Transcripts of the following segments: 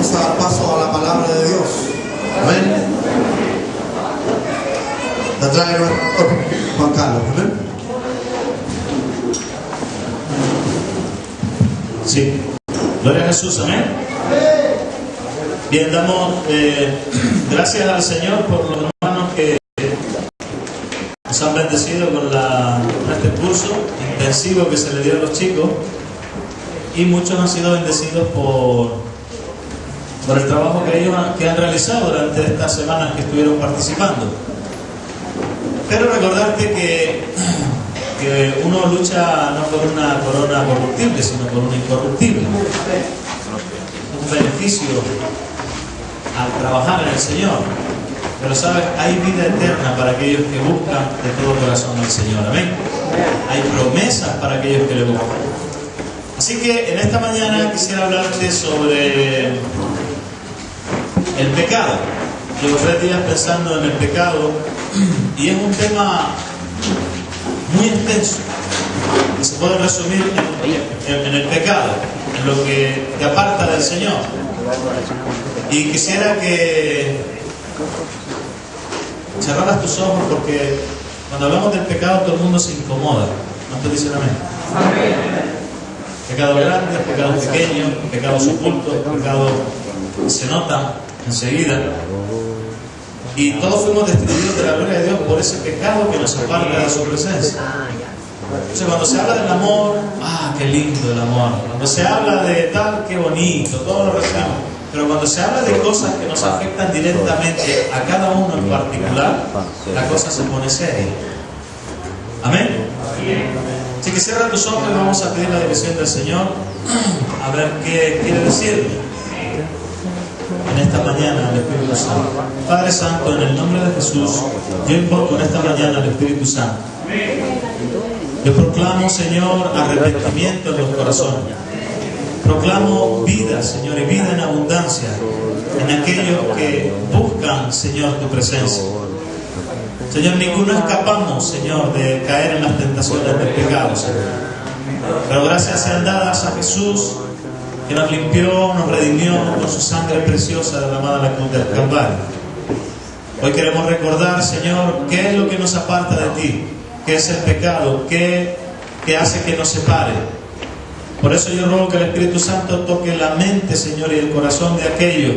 vamos a dar paso a la palabra de Dios. Amén. La trae Juan Carlos. Amén. Sí. Gloria a Jesús. Amén. Bien, damos gracias al Señor por los hermanos que nos han bendecido con este curso intensivo que se le dio a los chicos, y muchos han sido bendecidos por el trabajo que han realizado durante estas semanas que estuvieron participando. Pero recordarte que uno lucha no por una corona corruptible, sino por una incorruptible. Un beneficio al trabajar en el Señor. Pero sabes, hay vida eterna para aquellos que buscan de todo corazón al Señor. Amén. Hay promesas para aquellos que le buscan. Así que en esta mañana quisiera hablarte sobre el pecado. Llevo 3 días pensando en el pecado y es un tema muy extenso que se puede resumir en el pecado, en lo que te aparta del Señor. Y quisiera que cerraras tus ojos, porque cuando hablamos del pecado todo el mundo se incomoda. ¿Cuántos dicen amén? Pecado grande, pecado pequeño, pecado oculto, pecado que se nota enseguida. Y todos fuimos destituidos de la gloria de Dios por ese pecado que nos aparta de su presencia. Entonces cuando se habla del amor, qué lindo el amor. Cuando se habla de tal, qué bonito, todo lo recibimos. Pero cuando se habla de cosas que nos afectan directamente a cada uno en particular, la cosa se pone seria. Amén. Así que cierra tus ojos y vamos a pedir la dirección del Señor, a ver qué quiere decirme en esta mañana al Espíritu Santo. Padre Santo, en el nombre de Jesús, yo invoco en esta mañana al Espíritu Santo. Yo proclamo, Señor, arrepentimiento en los corazones. Proclamo vida, Señor, y vida en abundancia en aquellos que buscan, Señor, tu presencia. Señor, ninguno escapamos, Señor, de caer en las tentaciones del pecado, Señor. Pero gracias sean dadas a Jesús, que nos limpió, nos redimió con su sangre preciosa derramada en la cruz del Calvario. Hoy queremos recordar, Señor, qué es lo que nos aparta de ti, qué es el pecado, qué hace que nos separe. Por eso yo ruego que el Espíritu Santo toque la mente, Señor, y el corazón de aquellos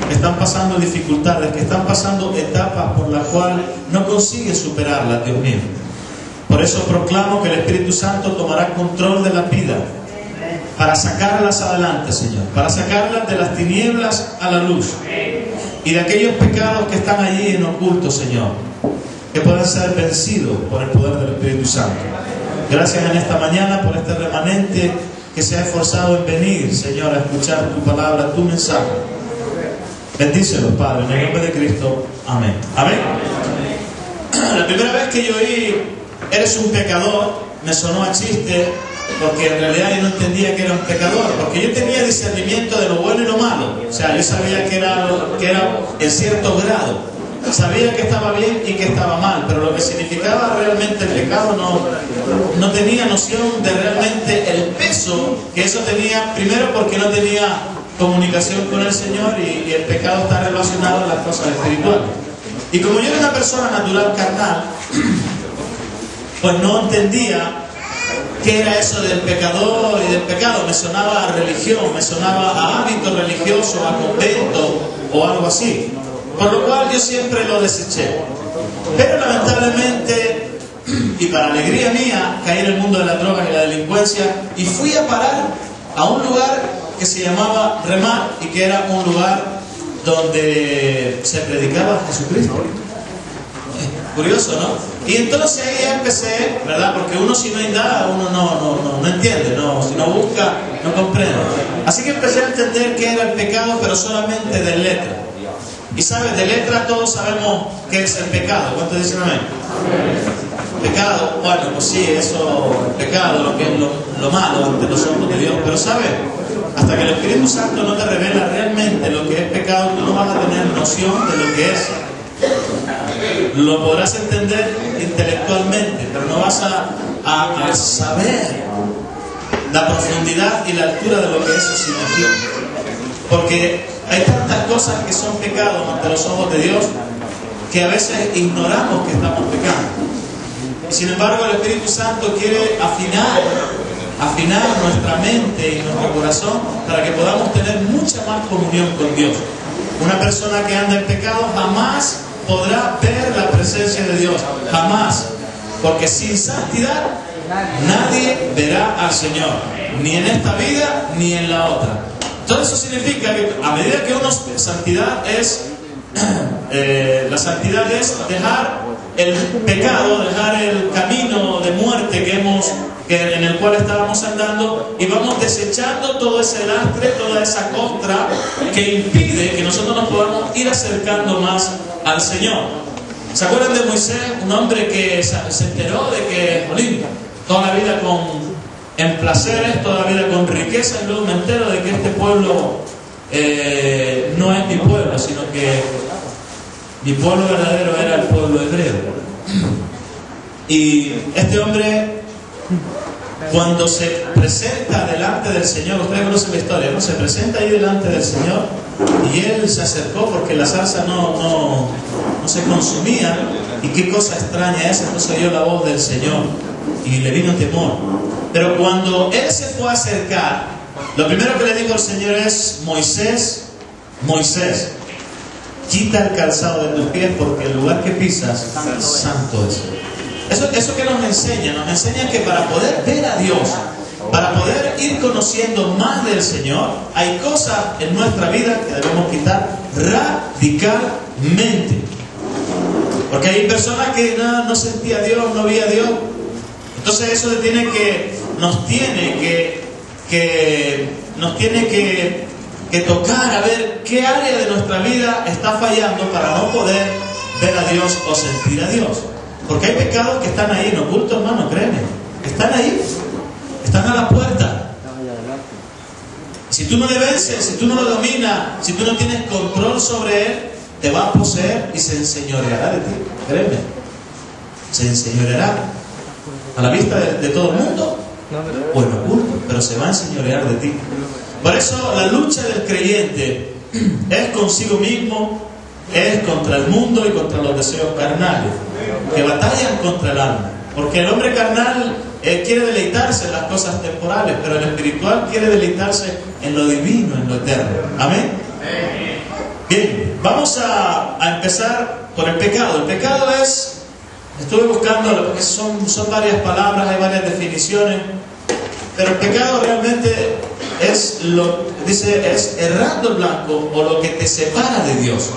que están pasando dificultades, que están pasando etapas por las cuales no consiguen superarlas, Dios mío. Por eso proclamo que el Espíritu Santo tomará control de la vida para sacarlas adelante, Señor, para sacarlas de las tinieblas a la luz, y de aquellos pecados que están allí en oculto, Señor, que puedan ser vencidos por el poder del Espíritu Santo. Gracias en esta mañana por este remanente que se ha esforzado en venir, Señor, a escuchar tu palabra, tu mensaje. Bendícelos, Padre, en el nombre de Cristo. Amén. Amén. La primera vez que yo oí "eres un pecador", me sonó a chiste, porque en realidad yo no entendía que era un pecador, porque yo tenía discernimiento de lo bueno y lo malo. O sea, yo sabía que era en cierto grado, sabía que estaba bien y que estaba mal, pero lo que significaba realmente el pecado no tenía noción de realmente el peso que eso tenía. Primero porque no tenía comunicación con el Señor, y el pecado está relacionado a las cosas espirituales. Y como yo era una persona natural carnal, pues no entendía qué era eso del pecador y del pecado. Me sonaba a religión, me sonaba a hábito religioso, a convento o algo así. Por lo cual yo siempre lo deseché. Pero lamentablemente, y para alegría mía, caí en el mundo de las drogas y la delincuencia, y fui a parar a un lugar que se llamaba Remar, y que era un lugar donde se predicaba a Jesucristo. Curioso, ¿no? Y entonces ahí ya empecé, ¿verdad? Porque uno, si no indaga, uno no entiende, si no busca, no comprende. Así que empecé a entender qué era el pecado, pero solamente de letra. Y sabes, de letra todos sabemos qué es el pecado. ¿Cuántos dicen amén? Pecado, bueno, pues sí, eso, el pecado, lo que es lo malo ante los ojos de Dios. Pero sabes, hasta que el Espíritu Santo no te revela realmente lo que es pecado, tú no vas a tener noción de lo que es. Lo podrás entender intelectualmente, pero no vas a saber la profundidad y la altura de lo que eso significa. Porque Hay tantas cosas que son pecados ante los ojos de Dios que a veces ignoramos que estamos pecando. Y sin embargo el Espíritu Santo quiere afinar nuestra mente y nuestro corazón para que podamos tener mucha más comunión con Dios. Una persona que anda en pecado jamás podrá ver la presencia de Dios, jamás, porque sin santidad nadie verá al Señor, ni en esta vida ni en la otra. Entonces eso significa que a medida que uno santidad es la santidad es dejar el pecado, dejar el camino de muerte en el cual estábamos andando, y vamos desechando todo ese lastre, toda esa costra que impide que nosotros nos podamos ir acercando más al Señor. ¿Se acuerdan de Moisés? Un hombre que se enteró de que, jolín, toda la vida en placeres, toda la vida con riqueza, y luego me entero de que este pueblo no es mi pueblo, sino que mi pueblo verdadero era el pueblo hebreo. Y este hombre, cuando se presenta delante del Señor, ustedes conocen la historia, ¿no? Se presenta ahí delante del Señor, y él se acercó porque la zarza no se consumía, y qué cosa extraña es. Entonces oyó la voz del Señor y le vino temor. Pero cuando él se fue a acercar, lo primero que le dijo el Señor es: Moisés, Moisés, quita el calzado de tus pies, porque el lugar que pisas santo es. Eso que nos enseña que para poder ver a Dios, para poder ir conociendo más del Señor, hay cosas en nuestra vida que debemos quitar radicalmente. Porque hay personas que no sentía a Dios, no veía a Dios. Entonces eso nos tiene que tocar a ver qué área de nuestra vida está fallando para no poder ver a Dios o sentir a Dios. Porque hay pecados que están ahí en oculto, hermano, créeme. Están ahí, están a la puerta. Si tú no le vences, si tú no lo dominas, si tú no tienes control sobre él, te va a poseer y se enseñoreará de ti. Créeme, se enseñoreará a la vista de todo el mundo o en oculto, pero se va a enseñorear de ti. Por eso la lucha del creyente es consigo mismo, es contra el mundo y contra los deseos carnales que batallan contra el alma. Porque el hombre carnal quiere deleitarse en las cosas temporales, pero el espiritual quiere deleitarse en lo divino, en lo eterno. Amén. Bien, vamos a empezar por el pecado. El pecado es, estuve buscando, porque son varias palabras, hay varias definiciones, pero el pecado realmente es errando el blanco, o lo que te separa de Dios.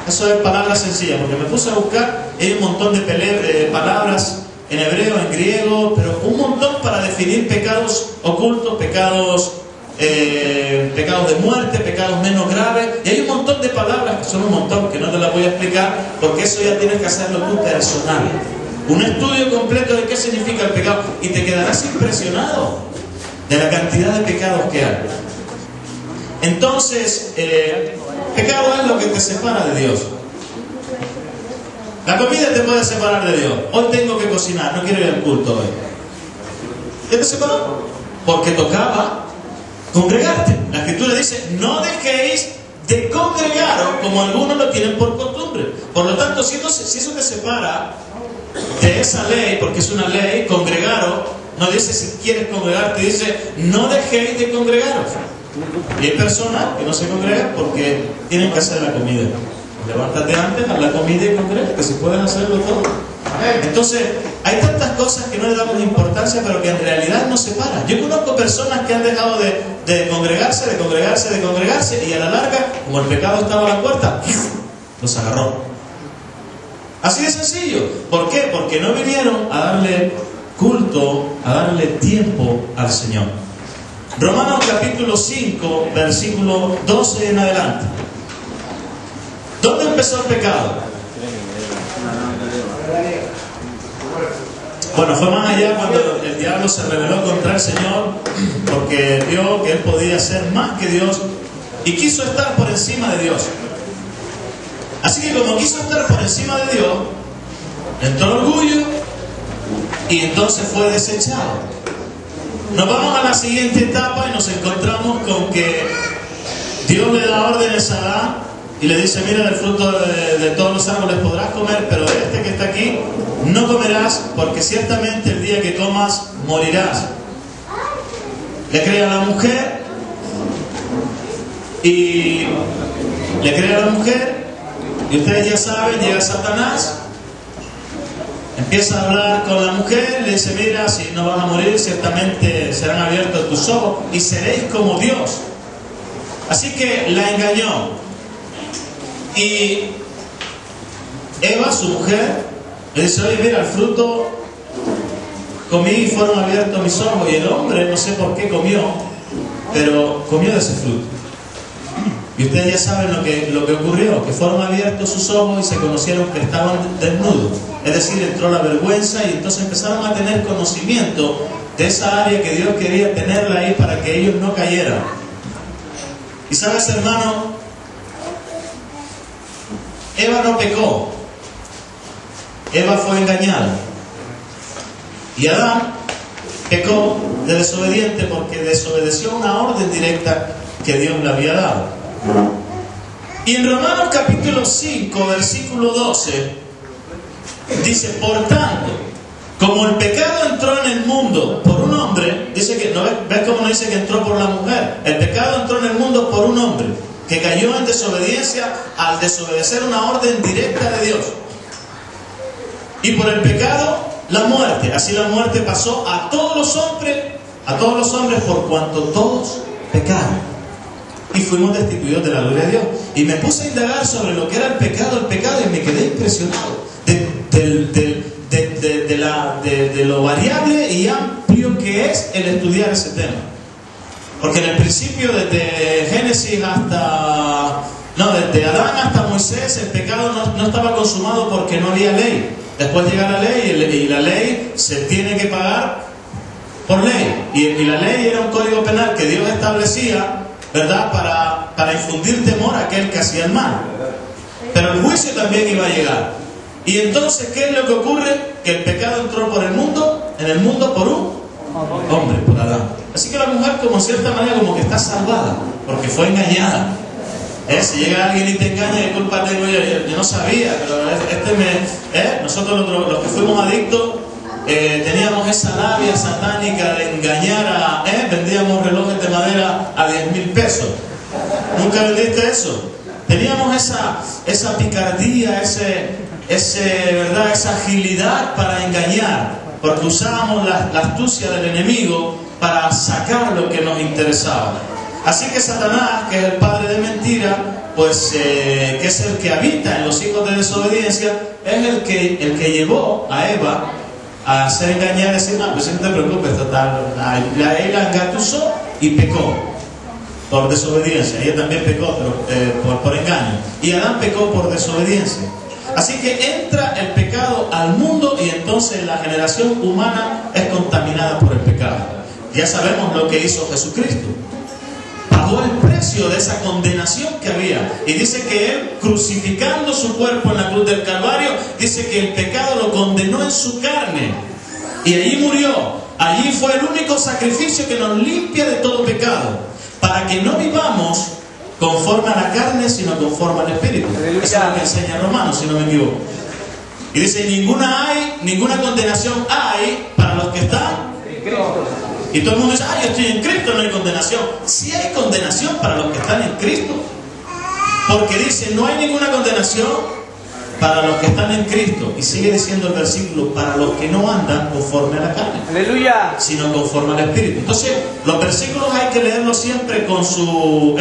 Eso es palabra sencilla, porque me puse a buscar, hay un montón de palabras en hebreo, en griego, pero un montón para definir pecados ocultos, pecados de muerte, pecados menos graves, y hay un montón de palabras, que son un montón, que no te las voy a explicar, porque eso ya tienes que hacerlo tú personal. Un estudio completo de qué significa el pecado, y te quedarás impresionado de la cantidad de pecados que hay. Entonces, pecado es lo que te separa de Dios. La comida te puede separar de Dios. Hoy tengo que cocinar, no quiero ir al culto hoy. ¿Qué te separó? Porque tocaba congregarte. La Escritura dice: no dejéis de congregaros, como algunos lo tienen por costumbre. Por lo tanto, si eso te separa de esa ley, porque es una ley, congregaros, no dice si quieres congregarte, dice: no dejéis de congregaros. Y hay personas que no se congregan porque tienen que hacer la comida. Levántate antes, haz la comida y congrégate, si puedes hacerlo todo. Entonces, hay tantas cosas que no le damos importancia, pero que en realidad nos separan. Yo conozco personas que han dejado de congregarse, y a la larga, como el pecado estaba a la puerta, los agarró. Así de sencillo. ¿Por qué? Porque no vinieron a darle culto, a darle tiempo al Señor. Romanos capítulo 5, versículo 12 en adelante. ¿Dónde empezó el pecado? Bueno, fue más allá cuando el diablo se rebeló contra el Señor, porque vio que él podía ser más que Dios y quiso estar por encima de Dios. Así que como quiso estar por encima de Dios, entró el orgullo y entonces fue desechado. Nos vamos a la siguiente etapa y nos encontramos con que Dios le da órdenes a Adán y le dice, mira, del fruto de todos los árboles podrás comer, pero de este que está aquí no comerás, porque ciertamente el día que comas morirás. Le crea a la mujer y ustedes ya saben, llega Satanás, empieza a hablar con la mujer, le dice, mira, si no vas a morir, ciertamente serán abiertos tus ojos y seréis como Dios. Así que la engañó. Y Eva, su mujer, le dice, oye, mira, el fruto comí y fueron abiertos mis ojos. Y el hombre, no sé por qué comió, pero comió de ese fruto. Y ustedes ya saben lo que ocurrió, que fueron abiertos sus ojos y se conocieron que estaban desnudos. Es decir, entró la vergüenza y entonces empezaron a tener conocimiento de esa área que Dios quería tenerla ahí para que ellos no cayeran. Y sabes, hermano, Eva no pecó, Eva fue engañada. Y Adán pecó de desobediente porque desobedeció una orden directa que Dios le había dado. Y en Romanos capítulo 5, versículo 12, dice, por tanto, como el pecado entró en el mundo por un hombre, dice que, ¿no ves cómo no dice que entró por la mujer? El pecado entró en el mundo por un hombre, que cayó en desobediencia al desobedecer una orden directa de Dios. Y por el pecado, la muerte. Así la muerte pasó a todos los hombres por cuanto todos pecaron. Y fuimos destituidos de la gloria de Dios. Y me puse a indagar sobre lo que era el pecado, y me quedé impresionado de lo variable y amplio que es el estudiar ese tema. Porque en el principio, desde Génesis desde Adán hasta Moisés, el pecado no estaba consumado porque no había ley. Después llega la ley y la ley se tiene que pagar por ley. Y la ley era un código penal que Dios establecía, ¿verdad?, para infundir temor a aquel que hacía el mal. Pero el juicio también iba a llegar. Y entonces, ¿qué es lo que ocurre? Que el pecado entró en el mundo por un hombre, por Adán. Así que la mujer, como en cierta manera, como que está salvada, porque fue engañada. Si llega alguien y te engaña, ¿qué culpa tengo yo? Yo no sabía, pero nosotros los que fuimos adictos, teníamos esa labia satánica de engañar vendíamos relojes de madera a 10,000 pesos. ¿Nunca vendiste eso? Teníamos esa picardía, ¿verdad?, esa agilidad para engañar, porque usábamos la astucia del enemigo para sacar lo que nos interesaba. Así que Satanás, que es el padre de mentira, pues que es el que habita en los hijos de desobediencia, es el que llevó a Eva a hacer engañar y decir, no, pues no te preocupes, total, él la engatusó y pecó por desobediencia. Ella también pecó, pero por engaño. Y Adán pecó por desobediencia. Así que entra el pecado al mundo y entonces la generación humana es contaminada por el pecado. Ya sabemos lo que hizo Jesucristo. Pagó el precio de esa condenación que había. Y dice que Él, crucificando su cuerpo en la cruz del Calvario, dice que el pecado lo condenó en su carne. Y allí murió. Allí fue el único sacrificio que nos limpia de todo pecado. Para que no vivamos conforme a la carne, sino conforme al Espíritu. Eso es lo que enseña Romanos, si no me equivoco. Y dice, ninguna condenación hay para los que están en Cristo. Y todo el mundo dice, yo estoy en Cristo, no hay condenación. Sí hay condenación para los que están en Cristo. Porque dice, no hay ninguna condenación para los que están en Cristo. Y sigue diciendo el versículo, para los que no andan conforme a la carne. ¡Aleluya! Sino conforme al Espíritu. Entonces, los versículos hay que leerlos siempre con sus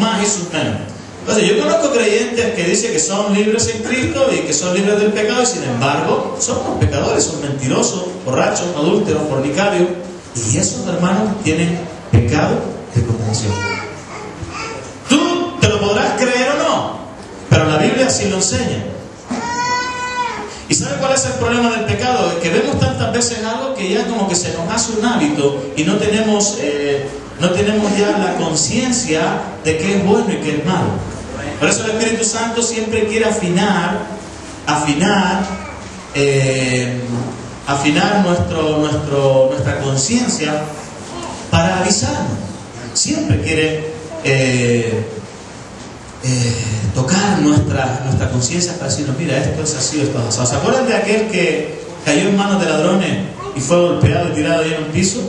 más y sus menos. Entonces, yo conozco creyentes que dicen que son libres en Cristo y que son libres del pecado, y sin embargo, son pecadores, son mentirosos, borrachos, adúlteros, fornicarios. Y esos hermanos tienen pecado de condenación. Tú te lo podrás creer o no, pero la Biblia sí lo enseña. ¿Y sabe cuál es el problema del pecado? Es que vemos tantas veces algo que ya como que se nos hace un hábito y no tenemos ya la conciencia de qué es bueno y qué es malo. Por eso el Espíritu Santo siempre quiere afinar nuestra conciencia para avisarnos. Siempre quiere tocar nuestra conciencia para decirnos, mira, esto es así, esto es así. ¿Se acuerdan de aquel que cayó en manos de ladrones y fue golpeado y tirado ahí en un piso?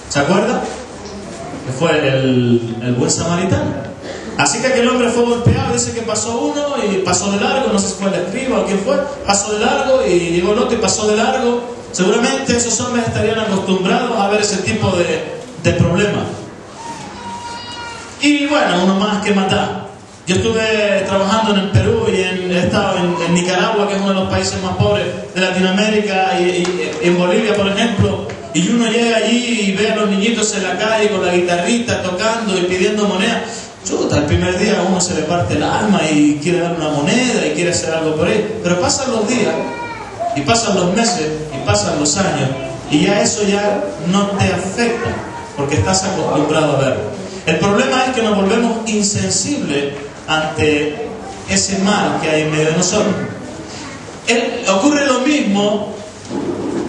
¿Se acuerdan? Que fue el buen samaritano. Así que aquel hombre fue golpeado, dice que pasó uno y pasó de largo, no sé si fue el escriba o quién fue, pasó de largo y llegó el otro y pasó de largo. Seguramente esos hombres estarían acostumbrados a ver ese tipo de problemas. Y bueno, uno más que matar. Yo estuve trabajando en el Perú y he estado en Nicaragua, que es uno de los países más pobres de Latinoamérica, y en Bolivia, por ejemplo, y uno llega allí y ve a los niñitos en la calle con la guitarrita tocando y pidiendo moneda. Chuta, el primer día a uno se le parte el alma y quiere dar una moneda y quiere hacer algo por él. Pero pasan los días, y pasan los meses, y pasan los años, y ya eso ya no te afecta, porque estás acostumbrado a verlo. El problema es que nos volvemos insensibles ante ese mal que hay en medio de nosotros. Ocurre lo mismo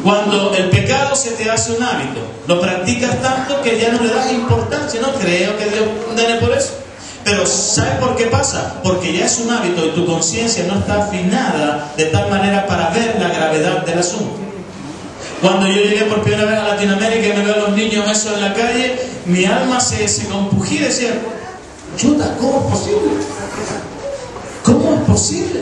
cuando el pecado se te hace un hábito. Lo practicas tanto que ya no le das importancia. No creo que Dios condene por eso. Pero ¿sabes por qué pasa? Porque ya es un hábito y tu conciencia no está afinada de tal manera para ver la gravedad del asunto. Cuando yo llegué por primera vez a Latinoamérica y me veo a los niños eso en la calle, mi alma se compugía y decía, chuta, ¿cómo es posible? ¿Cómo es posible?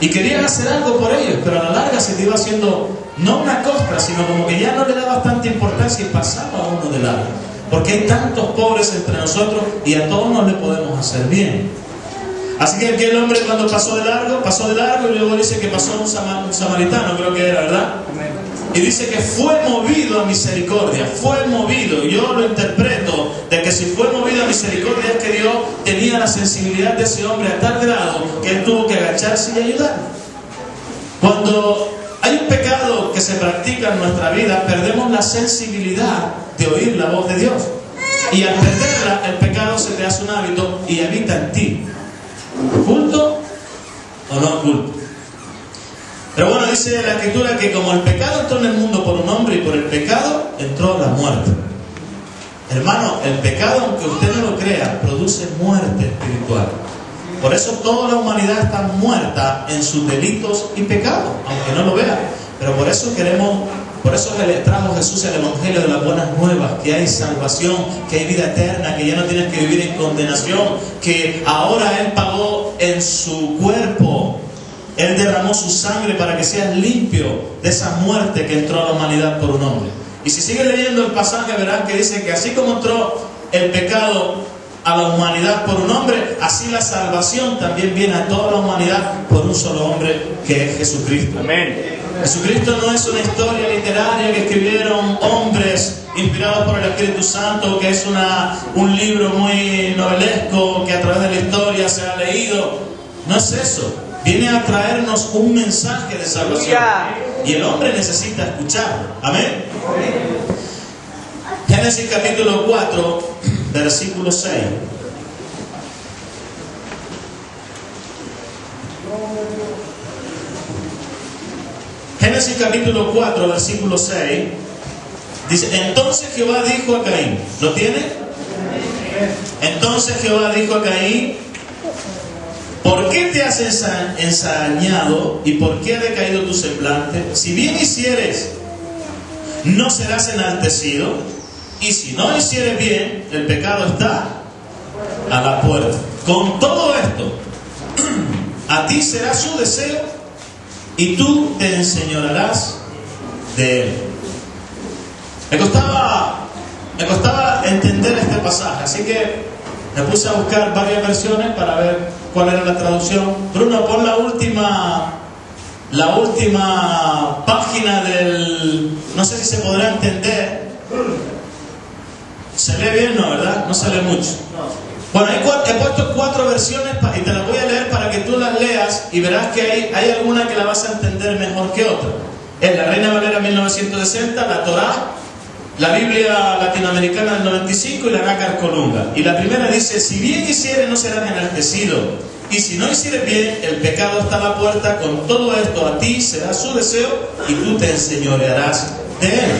Y querían hacer algo por ellos, pero a la larga se te iba haciendo no una costra, sino como que ya no le dabas tanta importancia y pasaba a uno de largo. Porque hay tantos pobres entre nosotros y a todos no le podemos hacer bien. Así que aquel hombre cuando pasó de largo y luego dice que pasó un samaritano, creo que era, ¿verdad? Y dice que fue movido a misericordia, fue movido. Yo lo interpreto de que si fue movido a misericordia es que Dios tenía la sensibilidad de ese hombre a tal grado que él tuvo que agacharse y ayudar. Cuando hay un pecado que se practica en nuestra vida, perdemos la sensibilidad de oír la voz de Dios. Y al perderla, el pecado se te hace un hábito y habita en ti. ¿Culto o no culto? Pero bueno, dice la Escritura que como el pecado entró en el mundo por un hombre y por el pecado entró la muerte. Hermano, el pecado, aunque usted no lo crea, produce muerte espiritual. Por eso toda la humanidad está muerta en sus delitos y pecados, aunque no lo vea. Pero por eso le trajo Jesús el Evangelio de las buenas nuevas, que hay salvación, que hay vida eterna, que ya no tienes que vivir en condenación, que ahora Él pagó en su cuerpo. Él derramó su sangre para que seas limpio de esa muerte que entró a la humanidad por un hombre. Y si sigues leyendo el pasaje, verás que dice que así como entró el pecado a la humanidad por un hombre, así la salvación también viene a toda la humanidad por un solo hombre, que es Jesucristo. Amén. Jesucristo no es una historia literaria que escribieron hombres inspirados por el Espíritu Santo, que es un libro muy novelesco que a través de la historia se ha leído. No es eso. Viene a traernos un mensaje de salvación. Y el hombre necesita escucharlo. Amén. Génesis capítulo 4, versículo 6. Génesis capítulo 4, versículo 6. Dice, entonces Jehová dijo a Caín. ¿Lo tiene? Entonces Jehová dijo a Caín, ¿por qué te has ensañado y por qué ha decaído tu semblante? Si bien hicieres, no serás enaltecido, y si no hicieres bien, el pecado está a la puerta. Con todo esto, a ti será su deseo y tú te enseñorearás de él. Me costaba entender este pasaje, así que me puse a buscar varias versiones para ver cuál era la traducción. Bruno, pon la última página del... No sé si se podrá entender. ¿Se lee bien? No, ¿verdad? No se lee mucho. Bueno, he puesto 4 versiones y te las voy a leer para que tú las leas y verás que hay alguna que la vas a entender mejor que otra. Es la Reina Valera 1960, la Torá, la Biblia latinoamericana del 95 y la Nácar Colunga. Y la primera dice, si bien hicieres no serás enaltecido, y si no hicieres bien, el pecado está a la puerta. Con todo esto a ti será su deseo y tú te enseñorearás de él.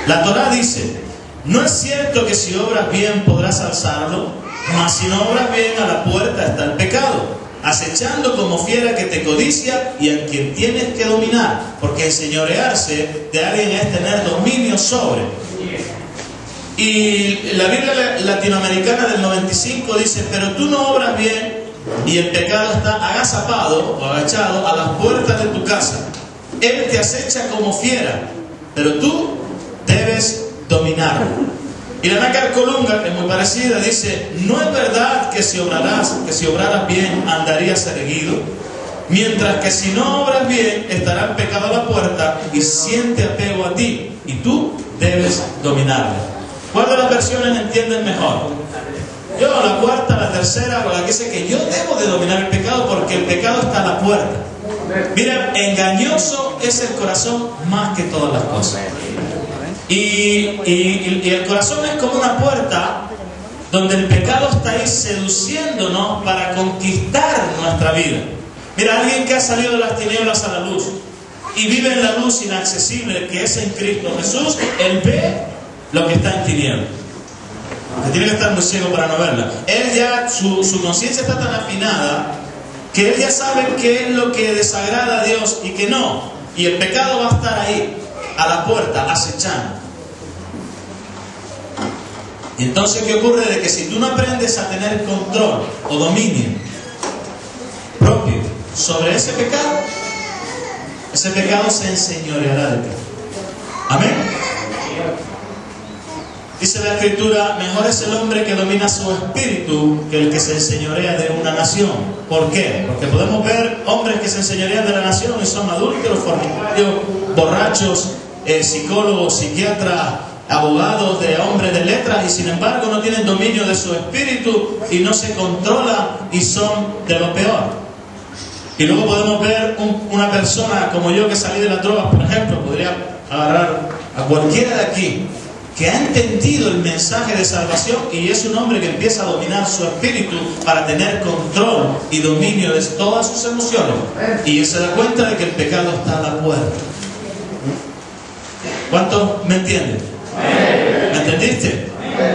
La Torá dice, ¿no es cierto que si obras bien podrás alzarlo? Mas si no obras bien, a la puerta está el pecado, acechando como fiera que te codicia y a quien tienes que dominar, porque enseñorearse de alguien es tener dominio sobre. Y la Biblia latinoamericana del 95 dice: pero tú no obras bien y el pecado está agazapado o agachado a las puertas de tu casa. Él te acecha como fiera, pero tú debes dominarlo. Y la Nácar Colunga, que es muy parecida, dice: no es verdad que si obraras bien andarías erguido, mientras que si no obras bien estará el pecado a la puerta y siente apego a ti, y tú debes dominarlo. ¿Cuál de las versiones entienden mejor? Yo, la cuarta, la tercera, o la que dice que yo debo de dominar el pecado porque el pecado está a la puerta. Mira, engañoso es el corazón más que todas las cosas. Y el corazón es como una puerta donde el pecado está ahí seduciéndonos para conquistar nuestra vida. Mira, alguien que ha salido de las tinieblas a la luz y vive en la luz inaccesible que es en Cristo Jesús, él ve lo que está en tinieblas. Que tiene que estar muy ciego para no verla. Él ya, su conciencia está tan afinada que él ya sabe qué es lo que desagrada a Dios y que no. Y el pecado va a estar ahí, a la puerta, acechando. Y entonces, ¿qué ocurre? De que si tú no aprendes a tener control o dominio propio sobre ese pecado se enseñoreará de ti. Amén. Dice la Escritura: mejor es el hombre que domina su espíritu que el que se enseñorea de una nación. ¿Por qué? Porque podemos ver hombres que se enseñorean de la nación y son adúlteros, fornicarios, borrachos, psicólogos, psiquiatras, abogados, de hombres de letras, y sin embargo no tienen dominio de su espíritu y no se controlan y son de lo peor. Y luego podemos ver una persona como yo que salí de las drogas, por ejemplo, podría agarrar a cualquiera de aquí que ha entendido el mensaje de salvación y es un hombre que empieza a dominar su espíritu para tener control y dominio de todas sus emociones, y se da cuenta de que el pecado está a la puerta. ¿Cuántos me entienden? ¿Me entendiste?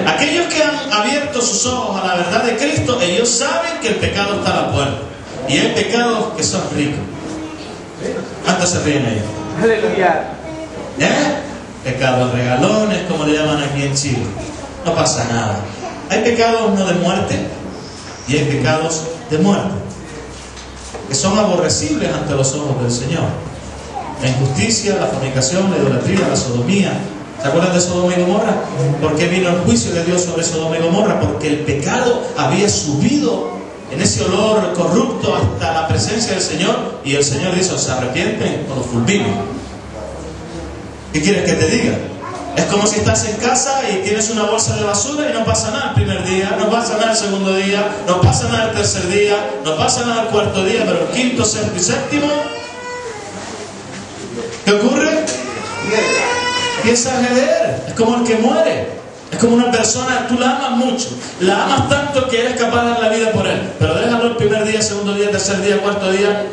Aquellos que han abierto sus ojos a la verdad de Cristo, ellos saben que el pecado está a la puerta, y hay pecados que son ricos. ¿Cuántos se ríen ellos? Aleluya. Pecados regalones, como le llaman aquí en Chile. No pasa nada. Hay pecados no de muerte y hay pecados de muerte, que son aborrecibles ante los ojos del Señor. La injusticia, la fornicación, la idolatría, la sodomía. ¿Se acuerdan de Sodoma y Gomorra? ¿Por qué vino el juicio de Dios sobre Sodoma y Gomorra? Porque el pecado había subido en ese olor corrupto hasta la presencia del Señor, y el Señor dice: se arrepienten o los fulmino. ¿Qué quieres que te diga? Es como si estás en casa y tienes una bolsa de basura y no pasa nada el primer día, no pasa nada el segundo día, no pasa nada el tercer día, no pasa nada el cuarto día, pero el quinto, sexto y séptimo, ¿qué ocurre? Empieza a jeder. Es como el que muere. Es como una persona, tú la amas mucho, la amas tanto que eres capaz de dar la vida por él, pero déjalo el primer día, segundo día, tercer día, cuarto día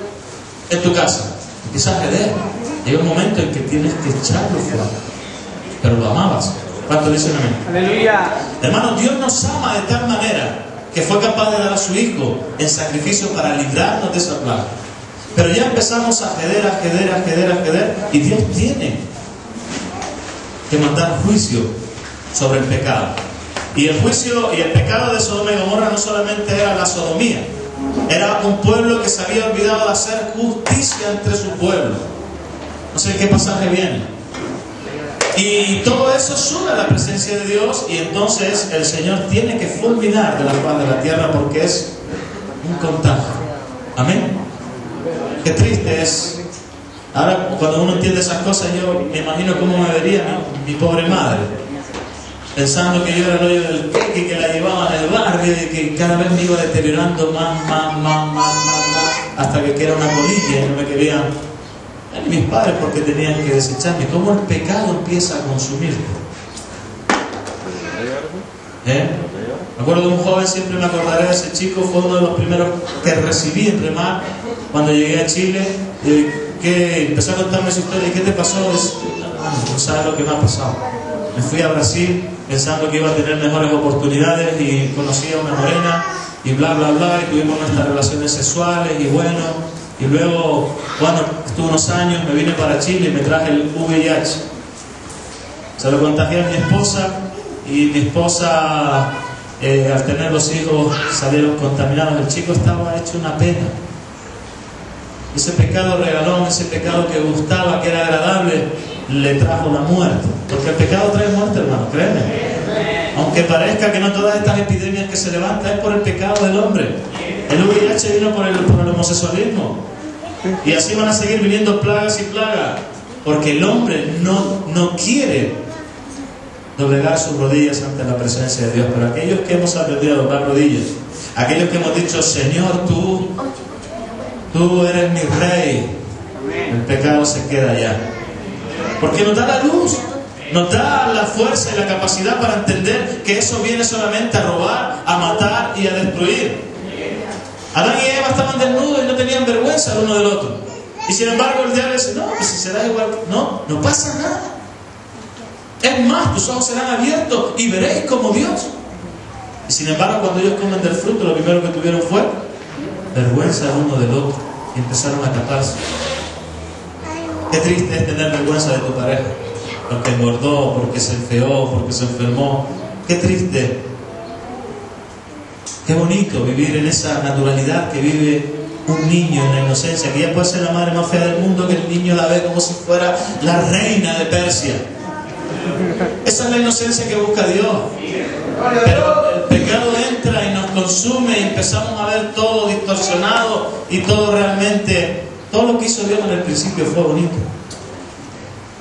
en tu casa. Empieza a jeder. Llega un momento en que tienes que echarlo fuera, pero lo amabas. ¿Cuánto dicen amén? Aleluya. Hermanos, Dios nos ama de tal manera que fue capaz de dar a su Hijo en sacrificio para librarnos de esa plaga. Pero ya empezamos a jeder, y Dios tiene que mandar juicio sobre el pecado. Y el juicio y el pecado de Sodoma y Gomorra no solamente era la sodomía, era un pueblo que se había olvidado de hacer justicia entre su pueblo. No sé qué pasaje viene. Y todo eso sube a la presencia de Dios, y entonces el Señor tiene que fulminar de la faz de la tierra porque es un contagio. Amén. Qué triste es. Ahora, cuando uno entiende esas cosas, yo me imagino cómo me vería mi pobre madre, pensando que yo era el hoyo del queque, que la llevaba en el barrio y que cada vez me iba deteriorando más, hasta que era una colilla y no me querían ni mis padres porque tenían que desecharme. ¿Cómo el pecado empieza a consumirte? Me acuerdo de un joven, siempre me acordaré de ese chico, fue uno de los primeros que recibí en remar cuando llegué a Chile, que empezó a contarme su historia. ¿Y qué te pasó? No sabes lo que me ha pasado. Me fui a Brasil pensando que iba a tener mejores oportunidades, y conocí a una morena y bla bla bla, y tuvimos nuestras relaciones sexuales, y bueno, y luego cuando estuve unos años me vine para Chile y me traje el VIH. Se lo contagié a mi esposa, y mi esposa al tener los hijos salieron contaminados. El chico estaba hecho una pena. Ese pecado regalón, ese pecado que gustaba, que era agradable, le trajo la muerte. Porque el pecado trae muerte, hermano, créeme. Aunque parezca que no todas estas epidemias que se levantan es por el pecado del hombre. El VIH vino por el homosexualismo. Y así van a seguir viniendo plagas y plagas. Porque el hombre no quiere doblegar sus rodillas ante la presencia de Dios. Pero aquellos que hemos aprendido a doblar rodillas, aquellos que hemos dicho, Señor, tú eres mi rey, el pecado se queda allá. Porque nos da la luz, nos da la fuerza y la capacidad para entender que eso viene solamente a robar, a matar y a destruir. Adán y Eva estaban desnudos y no tenían vergüenza el uno del otro. Y sin embargo el diablo dice, no, pues si será igual, no pasa nada. Es más, tus ojos serán abiertos y veréis como Dios. Y sin embargo, cuando ellos comen del fruto, lo primero que tuvieron fue vergüenza el uno del otro, y empezaron a taparse. Qué triste es tener vergüenza de tu pareja, porque engordó, porque se enfeó, porque se enfermó. Qué triste. Qué bonito vivir en esa naturalidad que vive un niño en la inocencia, que ya puede ser la madre más fea del mundo, que el niño la ve como si fuera la reina de Persia. Esa es la inocencia que busca Dios. Pero el pecado entra y nos consume, y empezamos a ver todo distorsionado, y todo realmente, todo lo que hizo Dios en el principio fue bonito.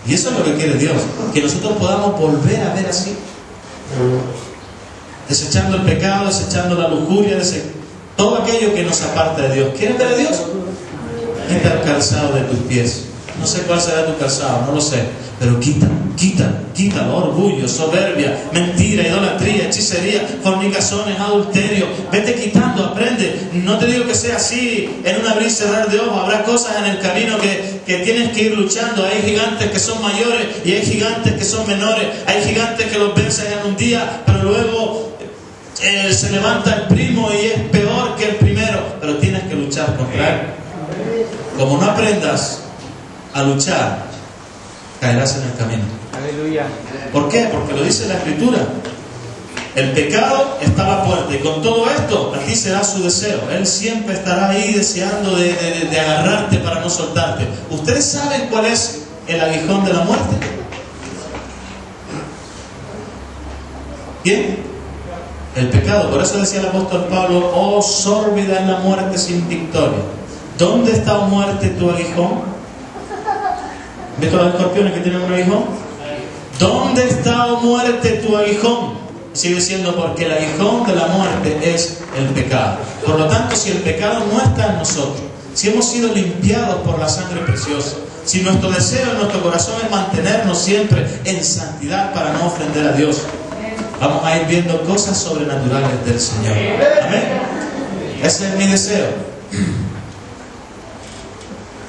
Y eso es lo que quiere Dios, que nosotros podamos volver a ver así, desechando el pecado, desechando la lujuria, todo aquello que nos aparta de Dios. ¿Quieres ver a Dios? Quita el calzado de tus pies. No sé cuál será tu calzado, no lo sé, pero quita orgullo, soberbia, mentira, idolatría, hechicería, fornicaciones, adulterio. Vete quitando, aprende. No te digo que sea así en un abrir y cerrar de ojos. Habrá cosas en el camino que tienes que ir luchando. Hay gigantes que son mayores y hay gigantes que son menores. Hay gigantes que los vencen en un día, pero luego se levanta el primo y es peor que el primero. Pero tienes que luchar contra él. Como no aprendas a luchar, caerás en el camino. Aleluya. ¿Por qué? Porque lo dice la Escritura. El pecado está a la puerta, y con todo esto a ti será su deseo. Él siempre estará ahí deseando de agarrarte para no soltarte. ¿Ustedes saben cuál es el aguijón de la muerte? ¿Quién? El pecado. Por eso decía el apóstol Pablo, oh sórbida en la muerte sin victoria. ¿Dónde está, oh muerte, tu aguijón? ¿Ves todos los escorpiones que tienen un aguijón? ¿Dónde está, oh muerte, tu aguijón? Sigue diciendo, porque el aguijón de la muerte es el pecado. Por lo tanto, si el pecado no está en nosotros, si hemos sido limpiados por la sangre preciosa, si nuestro deseo en nuestro corazón es mantenernos siempre en santidad para no ofender a Dios, vamos a ir viendo cosas sobrenaturales del Señor. Amén. Ese es mi deseo.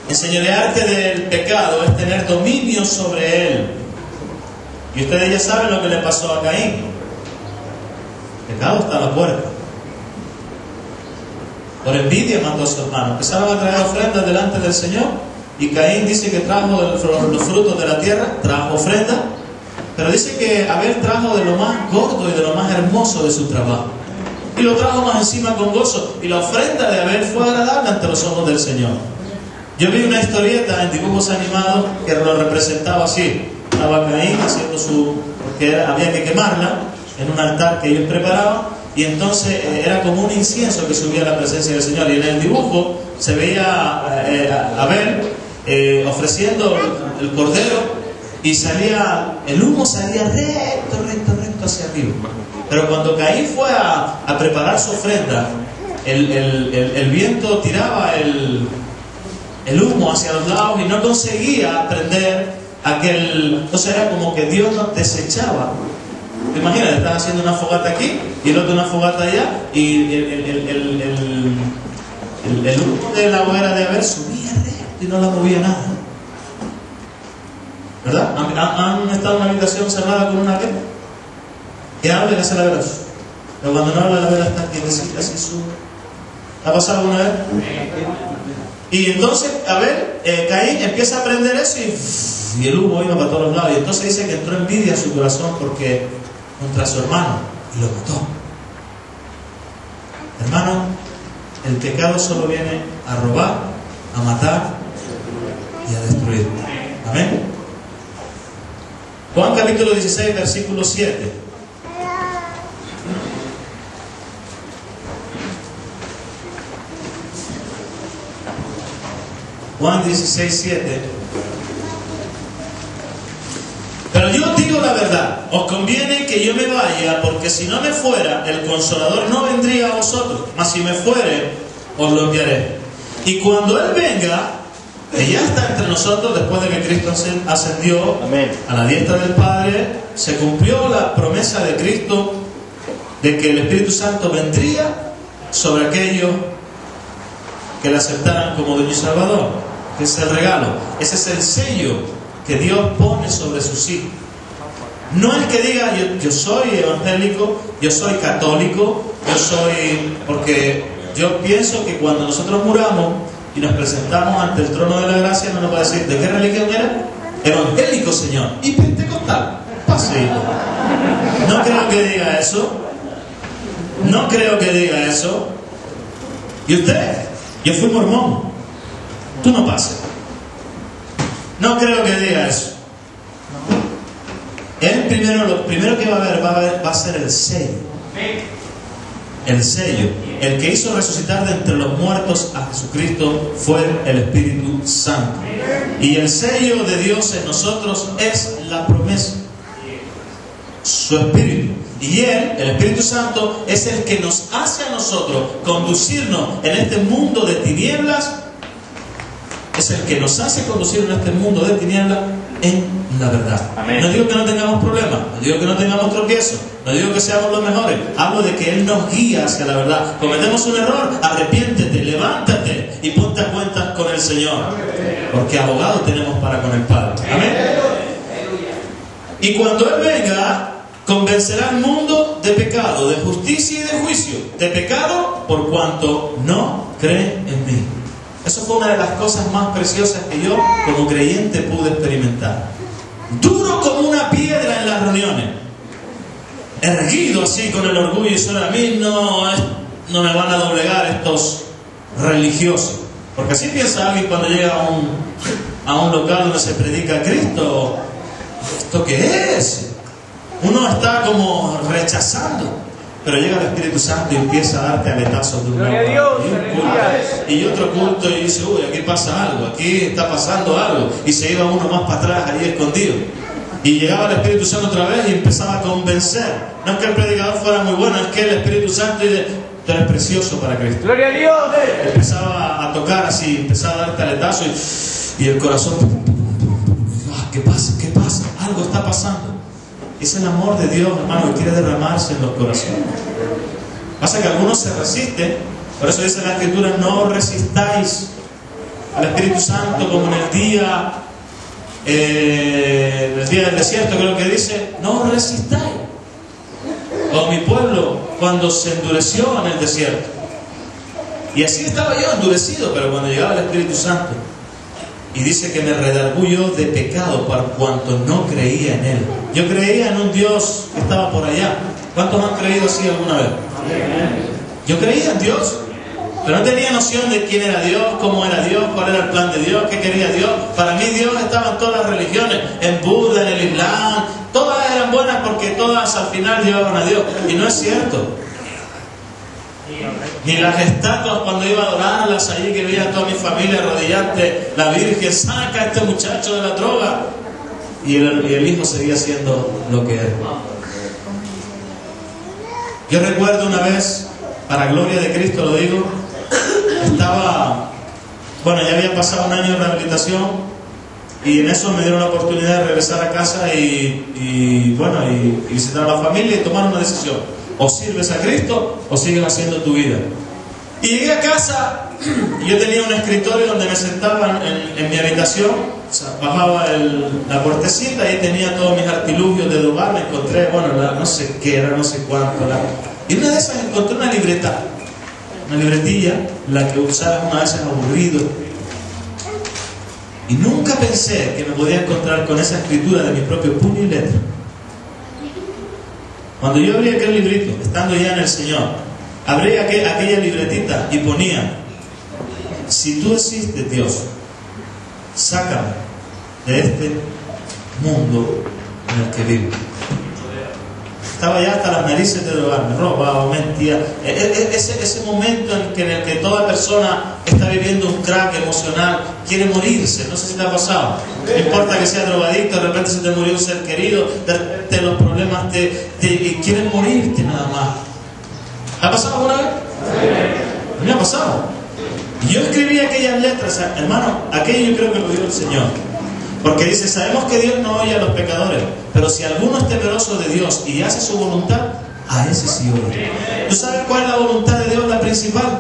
Enseñorearte del pecado es tener dominio sobre él. Y ustedes ya saben lo que le pasó a Caín. El pecado está a la puerta. Por envidia mandó a su hermano. Empezaron a traer ofrendas delante del Señor. Y Caín dice que trajo los frutos de la tierra, trajo ofrenda. Pero dice que Abel trajo de lo más gordo y de lo más hermoso de su trabajo. Y lo trajo más encima con gozo. Y la ofrenda de Abel fue agradable ante los ojos del Señor. Yo vi una historieta en dibujos animados que lo representaba así. Estaba Caín haciendo porque había que quemarla en un altar que ellos preparaban, y entonces era como un incienso que subía a la presencia del Señor. Y en el dibujo se veía a Abel ofreciendo el cordero, y el humo salía recto hacia arriba. Pero cuando Caín fue a preparar su ofrenda, el viento tiraba el humo hacia los lados y no conseguía prender entonces era como que Dios nos desechaba. ¿Te imaginas? Estás haciendo una fogata aquí y el otro una fogata allá, y el humo de la hoguera de Abel subía recto y no la movía nada. ¿Verdad? ¿Han estado en una habitación cerrada con una vela? Que habla y hace la vela. Pero cuando no habla, la vela está quietecita, así sube. ¿Ha pasado alguna vez? Y entonces, a ver, Caín empieza a aprender eso y el humo iba para todos los lados. Y entonces dice que entró envidia en su corazón porque contra su hermano y lo mató. Hermano, el pecado solo viene a robar, a matar y a destruir. Amén. Juan capítulo 16, versículo 7. Juan 16, 7. Pero yo os digo la verdad, os conviene que yo me vaya, porque si no me fuera, el Consolador no vendría a vosotros, mas si me fuere, os lo enviaré. Y cuando Él venga, que ya está entre nosotros, después de que Cristo ascendió a la diestra del Padre, se cumplió la promesa de Cristo de que el Espíritu Santo vendría sobre aquellos que le aceptaran como Dueño y Salvador. Ese es el regalo, ese es el sello que Dios pone sobre sus hijos. No es que diga yo soy evangélico, yo soy católico, yo soy... Porque yo pienso que cuando nosotros muramos y nos presentamos ante el trono de la gracia, no nos va a decir ¿de qué religión era? Evangélico, Señor, y pentecostal. Pase. No creo que diga eso. No creo que diga eso. ¿Y usted? Yo fui mormón. Tú no pases. No creo que diga eso. Él primero, lo primero que va a ser el sello. El sello. El que hizo resucitar de entre los muertos a Jesucristo fue el Espíritu Santo. Y el sello de Dios en nosotros es la promesa. Su Espíritu. Y Él, el Espíritu Santo, es el que nos hace a nosotros conducirnos en este mundo de tinieblas. Es el que nos hace conducir en este mundo de tinieblas en la verdad. Amén. No digo que no tengamos problemas, no digo que no tengamos tropiezos, no digo que seamos los mejores. Hablo de que Él nos guía hacia la verdad. Cometemos un error, arrepiéntete, levántate y ponte a cuentas con el Señor. Porque abogado tenemos para con el Padre. Amén. Y cuando Él venga, convencerá al mundo de pecado, de justicia y de juicio. De pecado por cuanto no cree en mí. Eso fue una de las cosas más preciosas que yo como creyente pude experimentar. Duro como una piedra en las reuniones. Erguido así con el orgullo y solo a mí no me van a doblegar estos religiosos. Porque así piensa alguien cuando llega a un local donde se predica a Cristo. ¿Esto qué es? Uno está como rechazando. Pero llega el Espíritu Santo y empieza a darte aletazos de un lado y otro culto y dice, uy, aquí pasa algo, aquí está pasando algo. Y se iba uno más para atrás, ahí escondido. Y llegaba el Espíritu Santo otra vez y empezaba a convencer. No es que el predicador fuera muy bueno, es que el Espíritu Santo dice, tú eres precioso para Cristo. ¡Gloria a Dios! Empezaba a tocar así, empezaba a darte aletazos y el corazón, ¿qué pasa? ¿Qué pasa? Algo está pasando. Es el amor de Dios, hermano, que quiere derramarse en los corazones. Pasa que algunos se resisten. Por eso dice la Escritura, no resistáis al Espíritu Santo como en el día del desierto, creo que dice, no resistáis. O mi pueblo cuando se endureció en el desierto. Y así estaba yo endurecido, pero cuando llegaba el Espíritu Santo, y dice que me redarguyó de pecado por cuanto no creía en Él. Yo creía en un Dios que estaba por allá. ¿Cuántos han creído así alguna vez? Yo creía en Dios, pero no tenía noción de quién era Dios, cómo era Dios, cuál era el plan de Dios, qué quería Dios. Para mí Dios estaba en todas las religiones, en Buda, en el Islam. Todas eran buenas porque todas al final llevaban a Dios. Y no es cierto. Ni las estatuas cuando iba a adorarlas allí, que veía a toda mi familia arrodillante, la Virgen, saca a este muchacho de la droga. Y el hijo seguía siendo lo que era. Yo recuerdo una vez, para gloria de Cristo lo digo, ya había pasado un año de rehabilitación y en eso me dieron la oportunidad de regresar a casa y visitar a la familia y tomar una decisión. O sirves a Cristo o sigues haciendo tu vida. Y llegué a casa y yo tenía un escritorio donde me sentaba en mi habitación bajaba la puertecita y tenía todos mis artilugios de drogar. Me encontré, bueno, no sé qué era, no sé cuánto. Y una de esas encontré una libreta, una libretilla, la que usaba una vez aburrido. Y nunca pensé que me podía encontrar con esa escritura de mi propio puño y letra. Cuando yo abrí aquel librito, estando ya en el Señor, abrí aquella libretita y ponía: si tú existes, Dios, sácame de este mundo en el que vivo. Estaba ya hasta las narices de drogarme, robaba, mentía. Ese momento en el que toda persona está viviendo un crack emocional, quiere morirse. No sé si te ha pasado. No importa que sea drogadicto, de repente se te murió un ser querido, de repente los problemas y quieres morirte nada más. ¿Ha pasado alguna vez? A mí me ha pasado. Y yo escribí aquellas letras, hermano, aquello yo creo que lo dijo el Señor. Porque dice: sabemos que Dios no oye a los pecadores, pero si alguno es temeroso de Dios y hace su voluntad, a ese sí oye. ¿Tú sabes cuál es la voluntad de Dios, la principal?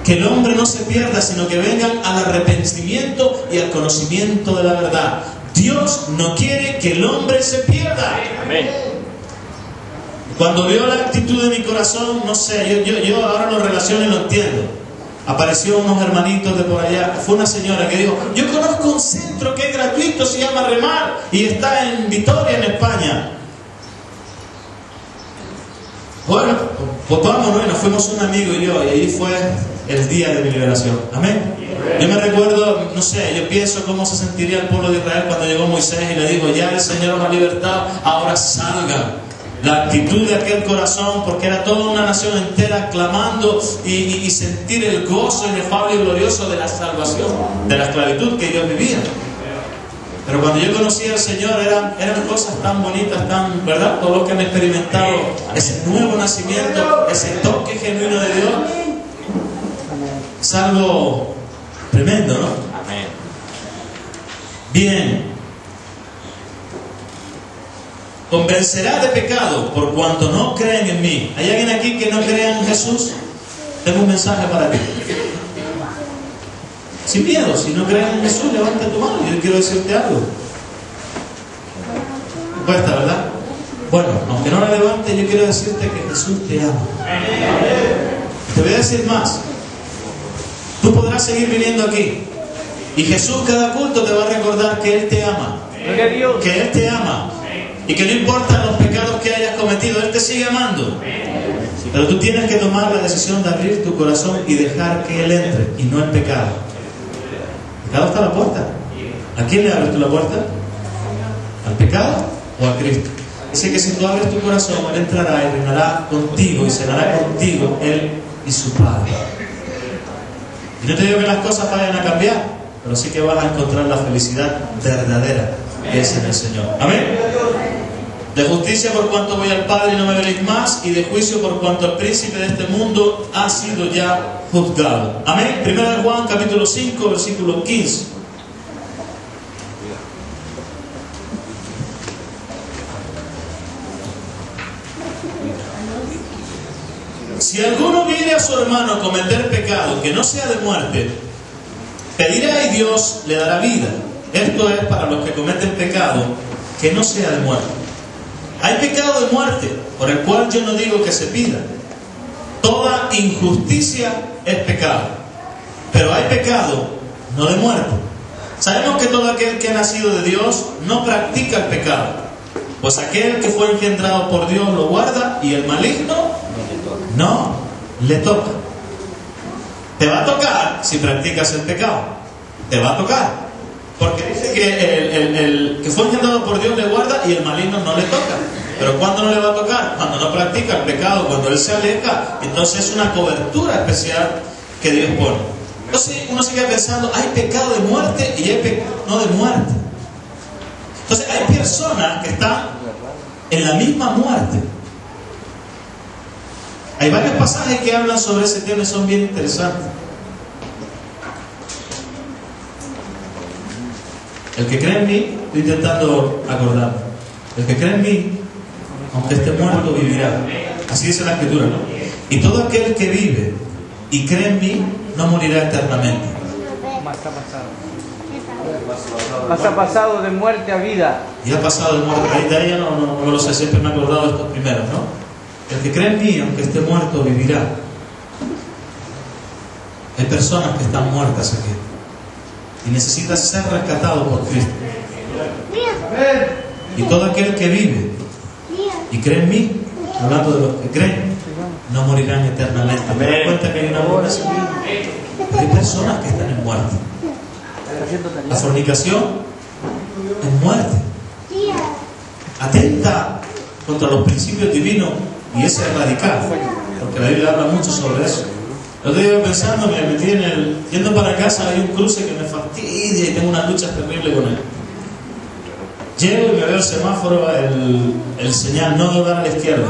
Que el hombre no se pierda, sino que vengan al arrepentimiento y al conocimiento de la verdad. Dios no quiere que el hombre se pierda. Amén. Cuando veo la actitud de mi corazón, no sé, yo ahora lo relaciono y lo entiendo. Apareció unos hermanitos de por allá. Fue una señora que dijo: yo conozco un centro que es gratuito, se llama Remar, y está en Vitoria, en España. Bueno, pues vámonos, y nos fuimos un amigo y yo, y ahí fue el día de mi liberación. Amén. Yo me recuerdo, no sé, yo pienso cómo se sentiría el pueblo de Israel cuando llegó Moisés y le dijo: ya el Señor nos ha libertado, ahora salgan. La actitud de aquel corazón, porque era toda una nación entera clamando y sentir el gozo inefable y glorioso de la salvación, de la esclavitud que ellos vivían. Pero cuando yo conocí al Señor eran cosas tan bonitas, tan, ¿verdad? Todo lo que han experimentado, ese nuevo nacimiento, ese toque genuino de Dios, es algo tremendo, ¿no? Amén. Bien. Convencerá de pecado por cuanto no creen en mí. ¿Hay alguien aquí que no crea en Jesús? Tengo un mensaje para ti. Sin miedo, si no crees en Jesús, levanta tu mano. Yo quiero decirte algo. Cuesta, ¿verdad? Bueno, aunque no la levantes, yo quiero decirte que Jesús te ama. Te voy a decir más. Tú podrás seguir viniendo aquí, y Jesús cada culto te va a recordar que Él te ama. Que Él te ama. Y que no importa los pecados que hayas cometido, Él te sigue amando. Pero tú tienes que tomar la decisión de abrir tu corazón y dejar que Él entre, y no el pecado. El pecado está a la puerta. ¿A quién le abres tú la puerta? ¿Al pecado o a Cristo? Dice que si tú abres tu corazón, Él entrará y reinará contigo y cenará contigo, Él y su Padre. Y no te digo que las cosas vayan a cambiar, pero sí que vas a encontrar la felicidad verdadera que es en el Señor. Amén. De justicia por cuanto voy al Padre y no me veréis más, y de juicio por cuanto el príncipe de este mundo ha sido ya juzgado. Amén. 1 Juan capítulo 5 versículo 15. Si alguno viere a su hermano cometer pecado que no sea de muerte, pedirá y Dios le dará vida. Esto es para los que cometen pecado que no sea de muerte. Hay pecado de muerte, por el cual yo no digo que se pida. Toda injusticia es pecado. Pero hay pecado no de muerte. Sabemos que todo aquel que ha nacido de Dios no practica el pecado, pues aquel que fue engendrado por Dios lo guarda, y el maligno no le toca. Te va a tocar si practicas el pecado. Te va a tocar. Porque dice que el que fue engendrado por Dios le guarda y el maligno no le toca. Pero ¿cuándo no le va a tocar? Cuando no practica el pecado, cuando él se aleja. Entonces es una cobertura especial que Dios pone. Entonces uno sigue pensando: hay pecado de muerte y hay pecado no de muerte. Entonces hay personas que están en la misma muerte. Hay varios pasajes que hablan sobre ese tema y son bien interesantes. El que cree en mí, estoy intentando acordarme, el que cree en mí, aunque esté muerto, vivirá. Así dice la Escritura, ¿no? Y todo aquel que vive y cree en mí, no morirá eternamente. Mas ha pasado de muerte a vida. Y ha pasado de muerte. Ahí de ella no lo sé, siempre me he acordado de estos primeros, ¿no? El que cree en mí, aunque esté muerto, vivirá. Hay personas que están muertas aquí y necesitan ser rescatados por Cristo. Y todo aquel que vive y cree en mí, hablando de los que creen, no morirán eternamente. ¿Te das cuenta que hay una promesa? Pero hay personas que están en muerte. La fornicación es muerte. Atenta contra los principios divinos y ese es radical, porque la Biblia habla mucho sobre eso. El otro día iba pensando, me metí yendo para casa, hay un cruce que me fastidia y tengo una lucha terrible con él. Llego y me veo el semáforo, el señal, no doblar a la izquierda.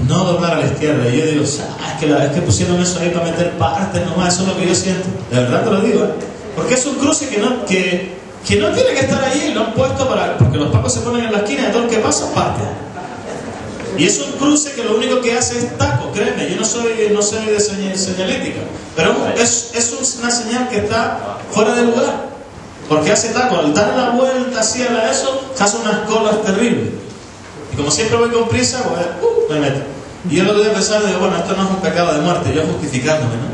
No doblar a la izquierda. Y yo digo, es que pusieron eso ahí para meter partes nomás, eso es lo que yo siento. De verdad te lo digo, ¿eh? Porque es un cruce que no tiene que estar allí, lo han puesto porque los pacos se ponen en la esquina y todo el que pasa parte. Y es un cruce que lo único que hace es taco, créeme, yo no soy de señalítica, pero es una señal que está fuera de lugar, porque hace taco, al dar la vuelta así a eso, se hace unas colas terribles. Y como siempre voy con prisa, me meto. Y yo lo que voy a pensar, digo, bueno, esto no es un pecado de muerte, yo justificándome, ¿no?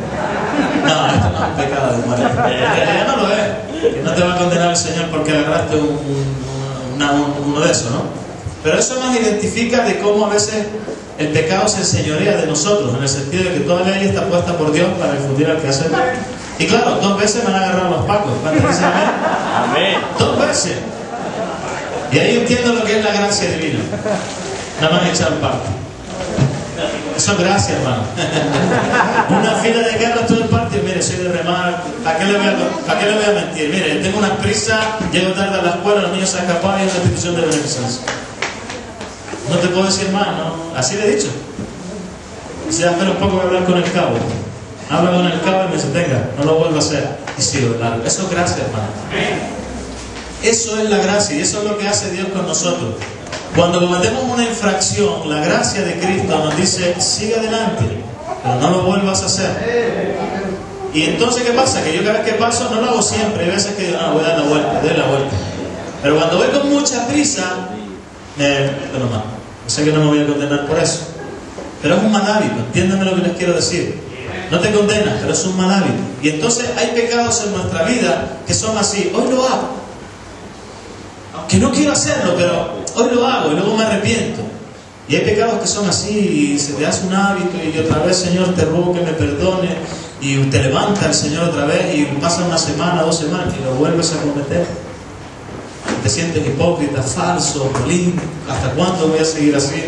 No, esto no es un pecado de muerte. En realidad no lo es, que no te va a condenar el Señor porque agarraste uno de esos, ¿no? Pero eso nos identifica de cómo a veces el pecado se enseñorea de nosotros, en el sentido de que toda ley está puesta por Dios para infundir al que hace mal. Y claro, 2 veces me han agarrado los pacos. ¿Cuántas veces amén? Amén. 2 veces. Y ahí entiendo lo que es la gracia divina. Nada más echar parte. Eso es gracia, hermano. Una fila de carros todo el partido. Mire, soy de remar. ¿Para qué le voy a mentir? Mire, tengo unas prisas, llego tarde a la escuela, los niños se han escapado y hay una institución de beneficencia. No te puedo decir más, ¿no? Así le he dicho. Si espera un poco, voy a hablar con el cabo. Habla con el cabo y me dice, venga, no lo vuelvo a hacer. Y sigo largo. Eso es gracia, hermano. Eso es la gracia y eso es lo que hace Dios con nosotros. Cuando cometemos una infracción, la gracia de Cristo nos dice, sigue adelante, pero no lo vuelvas a hacer. Y entonces, ¿qué pasa? Que yo cada vez que paso, no lo hago siempre. Hay veces que digo, no, voy a dar la vuelta, doy la vuelta. Pero cuando voy con mucha prisa, me meto nomás. Sé que no me voy a condenar por eso. Pero es un mal hábito, entiéndanme lo que les quiero decir. No te condenas, pero es un mal hábito. Y entonces hay pecados en nuestra vida que son así, hoy lo hago. Que no quiero hacerlo, pero hoy lo hago y luego me arrepiento. Y hay pecados que son así y se te hace un hábito y otra vez, Señor, te ruego que me perdone. Y te levanta el Señor otra vez y pasa 1 semana, 2 semanas y lo vuelves a cometer. Te sientes hipócrita, falso, bolín. ¿Hasta cuándo voy a seguir así?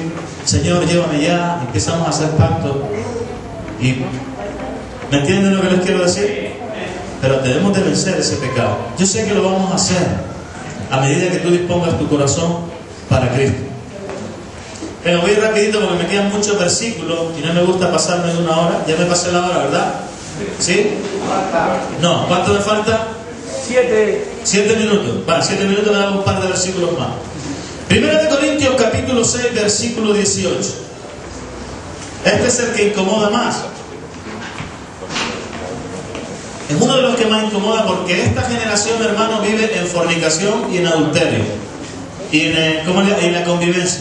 Señor, llévame ya. Empezamos a hacer pactos. Y ¿me entienden lo que les quiero decir? Pero debemos de vencer ese pecado. Yo sé que lo vamos a hacer a medida que tú dispongas tu corazón para Cristo. Pero voy rapidito porque me quedan muchos versículos y no me gusta pasarme de 1 hora. Ya me pasé la hora, ¿verdad? ¿Sí? No, ¿cuánto me falta? 7 minutos. Vale, 7 minutos, me hago un par de versículos más. 1 Corintios capítulo 6, versículo 18. Este es el que incomoda más. Es uno de los que más incomoda porque esta generación, hermano, vive en fornicación y en adulterio. Y en la convivencia.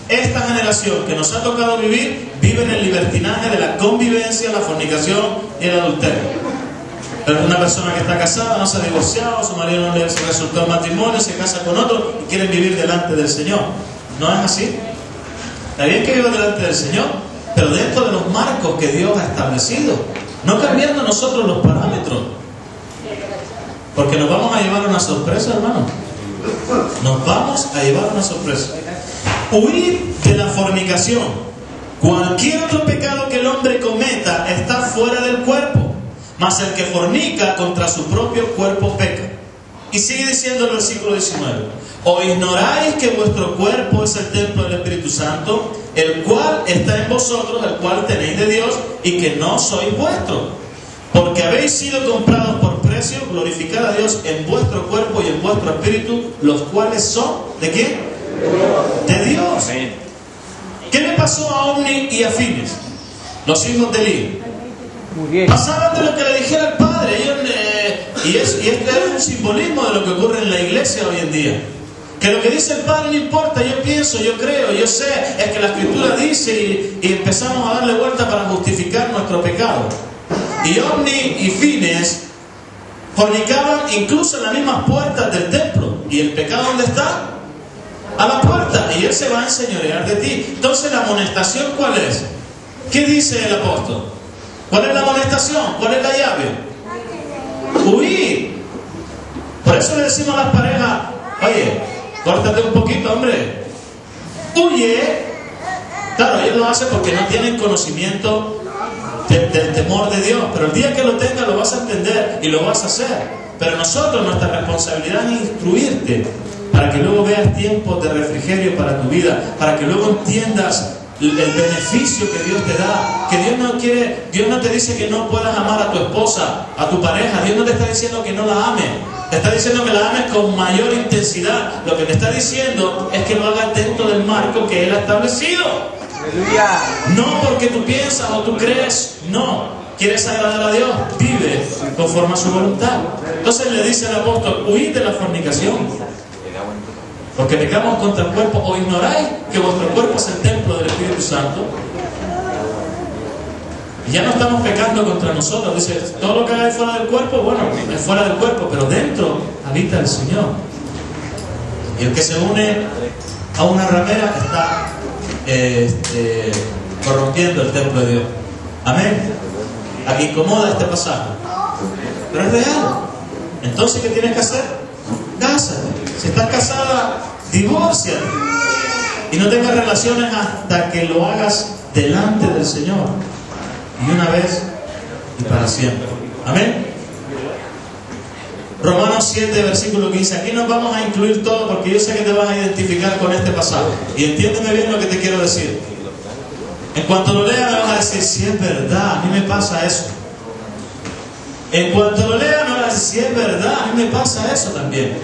Esta generación que nos ha tocado vivir, vive en el libertinaje de la convivencia, la fornicación y el adulterio. Pero una persona que está casada, no se ha divorciado, su marido no le resultó el matrimonio, se casa con otro y quieren vivir delante del Señor. ¿No es así? Está bien que viva delante del Señor, pero dentro de los marcos que Dios ha establecido, no cambiando nosotros los parámetros, porque nos vamos a llevar una sorpresa, hermano. Nos vamos a llevar una sorpresa. Huir de la fornicación. Cualquier otro pecado que el hombre cometa está fuera del cuerpo, mas el que fornica contra su propio cuerpo peca. Y sigue diciendo el versículo 19: ¿O ignoráis que vuestro cuerpo es el templo del Espíritu Santo, el cual está en vosotros, el cual tenéis de Dios, y que no sois vuestros? Porque habéis sido comprados por precio, glorificad a Dios en vuestro cuerpo y en vuestro espíritu, los cuales son, ¿de quién? De Dios. ¿Qué le pasó a Omni y a Fines, los hijos de Eli? murieron. Pasaban de lo que le dijera el Padre. Y este es un simbolismo de lo que ocurre en la iglesia hoy en día. Que lo que dice el Padre no importa, yo pienso, yo creo, yo sé, es que la Escritura dice y empezamos a darle vuelta para justificar nuestro pecado. Y Ofni y Fines fornicaban incluso en las mismas puertas del templo. ¿Y el pecado dónde está? A la puerta. Y él se va a enseñorear de ti. Entonces la amonestación, ¿cuál es? ¿Qué dice el apóstol? ¿Cuál es la amonestación? ¿Cuál es la llave? Huir. Por eso le decimos a las parejas, oye, córtate un poquito, hombre. Huye. Claro, ellos lo hacen porque no tienen conocimiento del temor de Dios. Pero el día que lo tengas lo vas a entender y lo vas a hacer. Pero nosotros, nuestra responsabilidad es instruirte para que luego veas tiempos de refrigerio para tu vida, para que luego entiendas el beneficio que Dios te da. Que Dios no te dice que no puedas amar a tu esposa, a tu pareja. Dios no te está diciendo que no la ames. Te está diciendo que la ames con mayor intensidad. Lo que te está diciendo es que lo hagas dentro del marco que Él ha establecido. Aleluya. No porque tú piensas o tú crees, no. ¿Quieres agradar a Dios? Vive conforme a su voluntad. Entonces le dice el apóstol, huid de la fornicación. Porque pecamos contra el cuerpo, o ignoráis que vuestro cuerpo es el templo del Espíritu Santo. Y ya no estamos pecando contra nosotros. Dice, todo lo que hagáis fuera del cuerpo, bueno, es fuera del cuerpo, pero dentro habita el Señor. Y el que se une a una ramera está corrompiendo el templo de Dios. Amén. Aquí incomoda este pasaje, pero es real. Entonces, ¿qué tienes que hacer? Cásate. Si estás casada, divórciate. Y no tengas relaciones hasta que lo hagas delante del Señor. Y una vez y para siempre. Amén. Romanos 7, versículo 15. Aquí nos vamos a incluir todo porque yo sé que te vas a identificar con este pasaje. Y entiéndeme bien lo que te quiero decir. En cuanto lo leas me vas a decir, si es verdad, a mí me pasa eso. En cuanto lo leas me vas a decir, si es verdad, a mí me pasa eso también.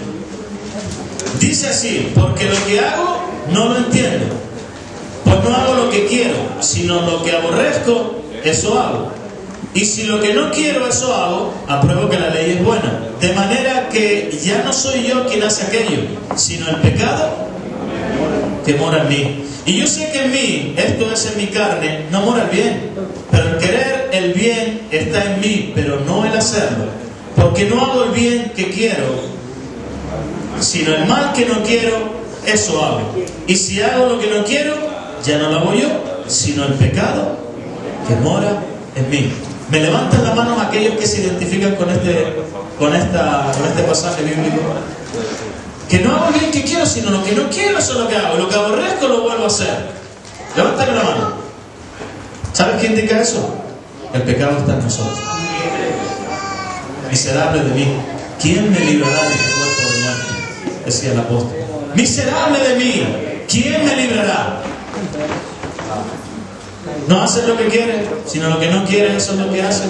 Dice así, porque lo que hago no lo entiendo. Pues no hago lo que quiero, sino lo que aborrezco, eso hago. Y si lo que no quiero, eso hago, apruebo que la ley es buena. De manera que ya no soy yo quien hace aquello, sino el pecado que mora en mí. Y yo sé que en mí, esto es en mi carne, no mora el bien. Pero el querer el bien está en mí, pero no el hacerlo. Porque no hago el bien que quiero, sino el mal que no quiero, eso hago. Y si hago lo que no quiero, ya no lo hago yo, sino el pecado que mora en mí. Me levantan la mano aquellos que se identifican con este pasaje bíblico. Que no hago el bien que quiero, sino lo que no quiero, eso es lo que hago. Lo que aborrezco lo vuelvo a hacer. Levántame la mano. ¿Sabes qué indica eso? El pecado está en nosotros. Miserable de mí, ¿quién me librará de este cuerpo de muerte? Decía el apóstol. Miserable de mí, ¿quién me librará? No haces lo que quieres, sino lo que no quieres, eso es lo que haces.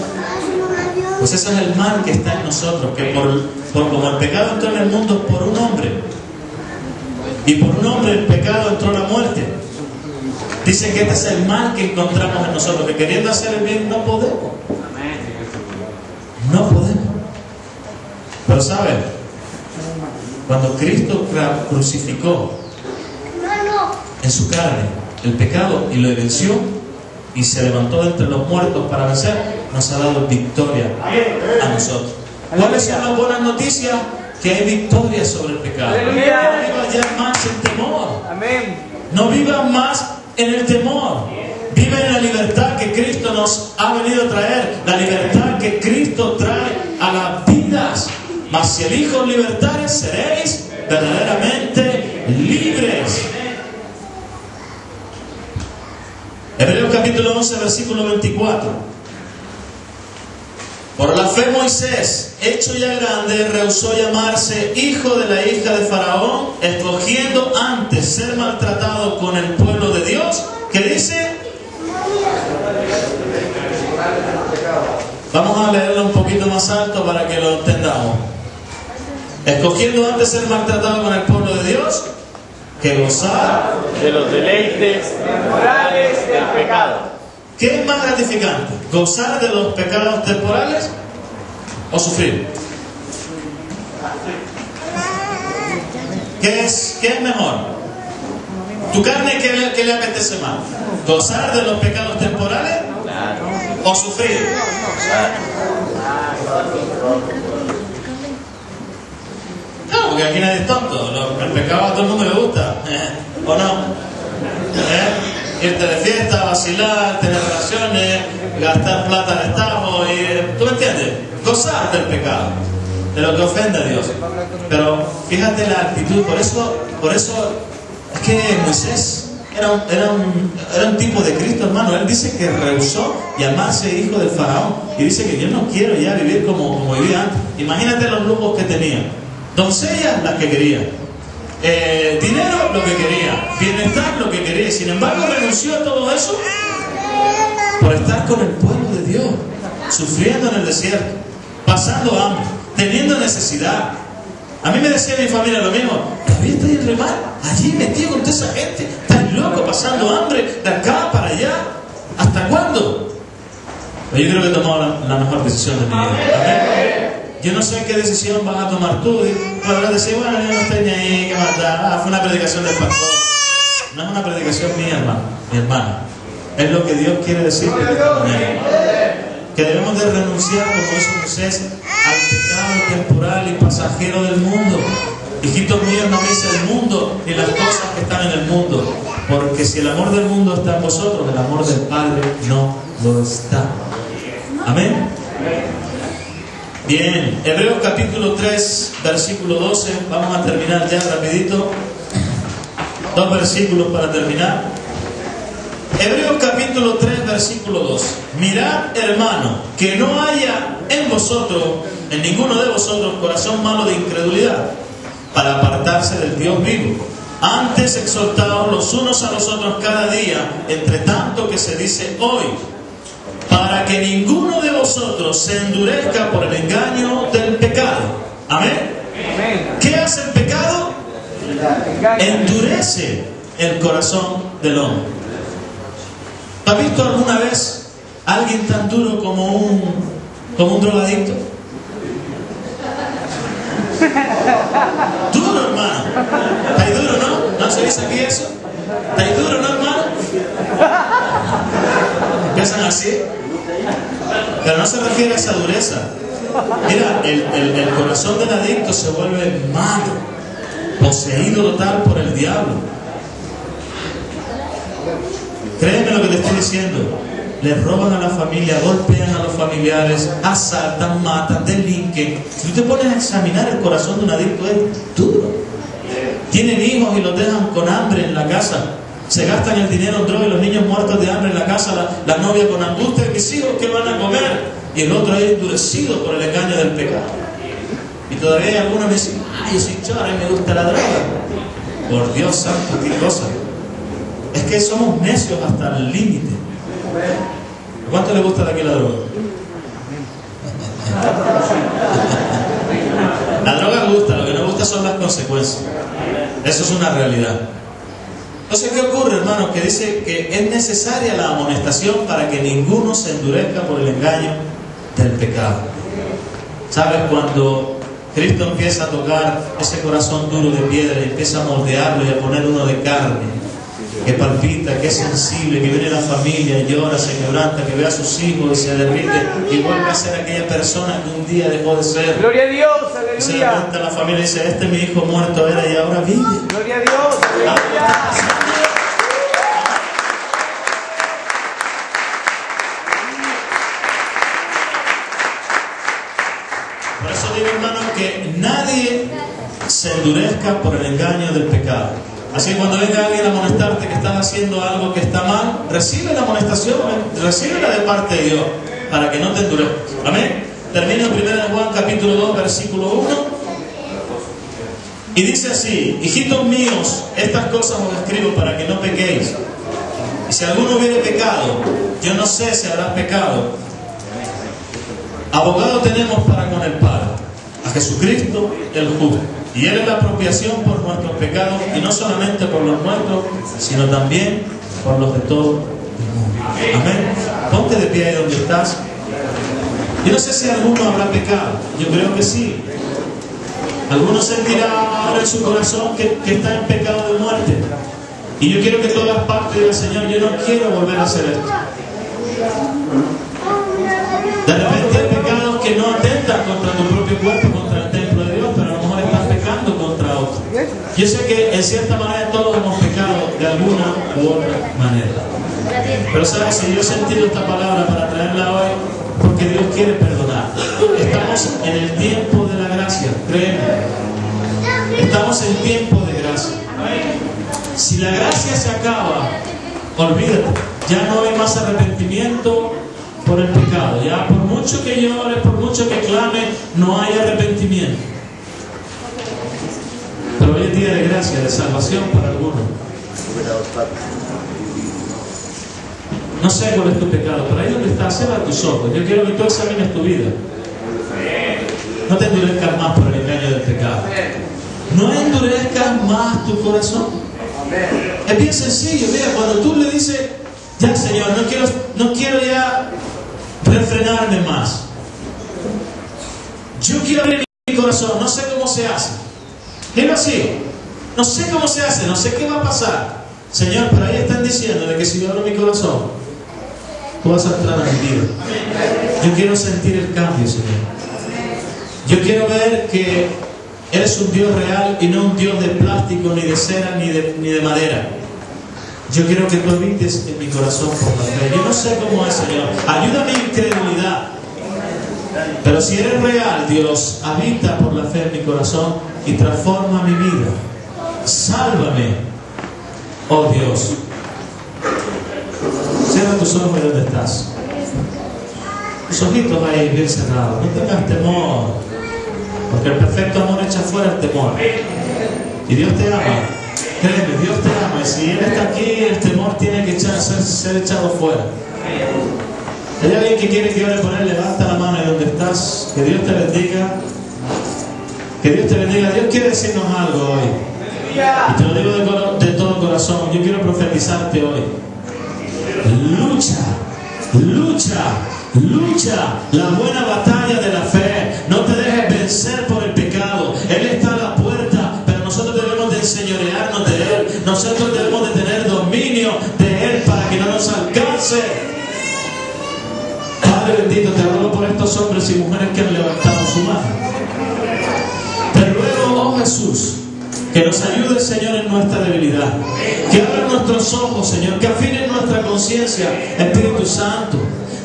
Pues ese es el mal que está en nosotros, que como el pecado entró en el mundo por un hombre, y por un hombre el pecado entró la muerte. Dice que este es el mal que encontramos en nosotros, que queriendo hacer el bien no podemos. No podemos. Pero ¿sabes? Cuando Cristo crucificó en su carne el pecado y lo venció y se levantó de entre los muertos para vencer, nos ha dado victoria a nosotros. ¿Cuáles son las buenas noticias? Que hay victoria sobre el pecado. No vivas ya más en temor. No vivas más en el temor. Vive en la libertad que Cristo nos ha venido a traer. La libertad que Cristo trae a las vidas. Mas si el Hijo os libertares, seréis verdaderamente libres. Hebreos capítulo 11, versículo 24. Por la fe Moisés, hecho ya grande, rehusó llamarse hijo de la hija de Faraón, escogiendo antes ser maltratado con el pueblo de Dios. ¿Qué dice? Vamos a leerlo un poquito más alto para que lo entendamos. Escogiendo antes ser maltratado con el pueblo de Dios, que gozar de los deleites morales del pecado. ¿Qué es más gratificante? ¿Gozar de los pecados temporales o sufrir? ¿Qué es mejor? ¿Tu carne qué le apetece más? ¿Gozar de los pecados temporales o sufrir? No, porque aquí nadie es tonto. El pecado a todo el mundo le gusta, ¿o no? Irte de fiesta, vacilar, tener relaciones, gastar plata en estajo, ¿tú me entiendes? Gozar del pecado, de lo que ofende a Dios. Pero fíjate la actitud, por eso es que Moisés era un tipo de Cristo, hermano. Él dice que rehusó llamarse hijo del faraón y dice que yo no quiero ya vivir como vivía antes. Imagínate los lujos que tenía, doncellas las que quería, dinero lo que quería, bienestar lo que quería. Sin embargo renunció a todo eso por estar con el pueblo de Dios, sufriendo en el desierto, pasando hambre, teniendo necesidad. A mí me decía mi familia lo mismo: ¿todavía estás en remar? Allí metido con toda esa gente, estás loco, pasando hambre de acá para allá. ¿Hasta cuándo? Pero yo creo que he tomado la mejor decisión de mi vida. ¿Amén? Yo no sé qué decisión vas a tomar tú. Podrás decir, bueno, yo no estoy ni ahí, ¿qué más da? Fue una predicación del pastor. No es una predicación mía, hermano, mi hermana. Es lo que Dios quiere decir de esta manera. Que debemos de renunciar, como hizo Moisés, al pecado temporal y pasajero del mundo. Hijitos míos, no améis el mundo ni las cosas que están en el mundo, porque si el amor del mundo está en vosotros, el amor del Padre no lo está. Amén. Bien, Hebreos capítulo 3, versículo 12. Vamos a terminar ya rapidito. 2 versículos para terminar. Hebreos capítulo 3, versículo 2. Mirad, hermano, que no haya en vosotros, en ninguno de vosotros, corazón malo de incredulidad, para apartarse del Dios vivo. Antes exhortaos los unos a los otros cada día, entre tanto que se dice hoy, para que ninguno de vosotros se endurezca por el engaño del pecado. Amén. ¿Qué hace el pecado? Endurece el corazón del hombre. ¿Has visto alguna vez a alguien tan duro como un drogadicto? Duro, hermano. ¿Está ahí duro, no? ¿No se dice aquí eso? ¿Está ahí duro, no, hermano? Empiezan así. Pero no se refiere a esa dureza. Mira, el corazón del adicto se vuelve malo, poseído total por el diablo. Créeme lo que te estoy diciendo. Le roban a la familia, golpean a los familiares, asaltan, matan, delinquen. Si tú te pones a examinar el corazón de un adicto, es duro. Tienen hijos y los dejan con hambre en la casa. Se gastan el dinero en droga y los niños muertos de hambre en la casa, la novia con angustia, mis hijos, ¿qué van a comer? Y el otro es endurecido por el engaño del pecado. Y todavía hay algunos que dicen, ay, yo soy chora y me gusta la droga. Por Dios santo, qué cosa. Es que somos necios hasta el límite. ¿Cuánto le gusta de aquí la droga? La droga gusta, lo que no gusta son las consecuencias. Eso es una realidad. Entonces, ¿qué ocurre, hermano? Que dice que es necesaria la amonestación para que ninguno se endurezca por el engaño del pecado. ¿Sabes? Cuando Cristo empieza a tocar ese corazón duro de piedra y empieza a moldearlo y a poner uno de carne, que palpita, que es sensible, que viene la familia, llora, se quebranta, que ve a sus hijos y se derrite y vuelve a ser aquella persona que un día dejó de ser. Gloria a Dios, Y se aleluya. levanta la familia y dice, este mi hijo muerto era y ahora vive. Gloria a Dios, aleluya. Por eso digo, hermano, que nadie se endurezca por el engaño del pecado. Así que cuando venga alguien a amonestarte que estás haciendo algo que está mal, recibe la amonestación, recíbela de parte de Dios, para que no te endurezcas. Amén. Termino en 1 Juan capítulo 2, versículo 1. Y dice así: hijitos míos, estas cosas os escribo para que no pequéis. Y si alguno hubiere pecado, yo no sé si habrá pecado. Abogado tenemos para con el Padre, a Jesucristo el justo. Y Él es la apropiación por nuestros pecados, y no solamente por los nuestros, sino también por los de todo el mundo. Amén. ponte de pie ahí donde estás. Yo no sé si alguno habrá pecado. Yo creo que sí. Alguno sentirá ahora en su corazón que está en pecado de muerte. Y yo quiero que todas partes digan, Señor, yo no quiero volver a hacer esto. De repente hay pecados que no atentan contra tu propio cuerpo, contra el templo de Dios, pero a lo mejor estás pecando contra otro. Yo sé que en cierta manera todos hemos pecado de alguna u otra manera. Pero sabes, si yo he sentido esta palabra para traerla hoy, porque Dios quiere perdonar. Estamos en el tiempo de la gracia, créeme. Estamos en tiempo de gracia. Si la gracia se acaba, olvídate, ya no hay más arrepentimiento por el pecado. Ya por mucho que llores, por mucho que clame, no hay arrepentimiento. Pero hoy es día de gracia, de salvación para algunos. No sé cuál es tu pecado, pero ahí donde estás, cierra tus ojos. Yo quiero que tú examines tu vida. No te endurezcas más por el engaño del pecado. No endurezcas más tu corazón. Es bien sencillo, mira, cuando tú le dices, ya Señor, no quiero ya refrenarme más. Yo quiero abrir mi corazón, no sé cómo se hace. Dilo así, no sé cómo se hace, no sé qué va a pasar. Señor, pero ahí están diciendo de que si yo abro mi corazón, tú vas a entrar a mi vida. Yo quiero sentir el cambio, Señor. Yo quiero ver que eres un Dios real y no un Dios de plástico, ni de cera, ni de madera. Yo quiero que tú habites en mi corazón por la fe. Yo no sé cómo es, Señor. Ayuda a mi incredulidad. Pero si eres real, Dios, habita por la fe en mi corazón y transforma mi vida. Sálvame, oh Dios. Cierra tus ojos de donde estás. Tus ojitos ahí bien cerrados. No tengas temor. Porque el perfecto amor echa fuera el temor. Y Dios te ama. Créeme, Dios te ama. Y si Él está aquí, el temor tiene que ser echado fuera. ¿Hay alguien que quiere que ore por Él? Levanta la mano ahí donde estás. Que Dios te bendiga. Que Dios te bendiga. Dios quiere decirnos algo hoy. Y te lo digo de todo corazón. Yo quiero profetizarte hoy. Lucha la buena batalla de la fe. No te dejes vencer por el pecado. Él está a la puerta, pero nosotros debemos de enseñorearnos de Él. Nosotros debemos de tener dominio de Él para que no nos alcance. Padre bendito, te ruego por estos hombres y mujeres que han levantado su mano. Te ruego, oh Jesús, que nos ayude, Señor, en nuestra debilidad. Que abra nuestros ojos, Señor. Que afine nuestra conciencia, Espíritu Santo.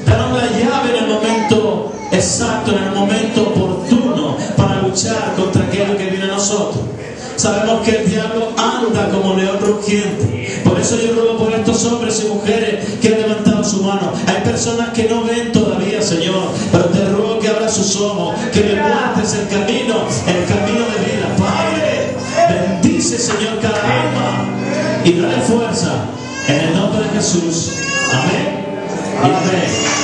Danos la llave en el momento exacto, en el momento oportuno, para luchar contra aquello que viene a nosotros. Sabemos que el diablo anda como león rugiente. Por eso yo ruego por estos hombres y mujeres que han levantado su mano. Hay personas que no ven todavía, Señor, pero te ruego que abras sus ojos, que le muestres el camino de vida. Padre, bendice, Señor, cada alma y dale fuerza en el nombre de Jesús. Amén y amén.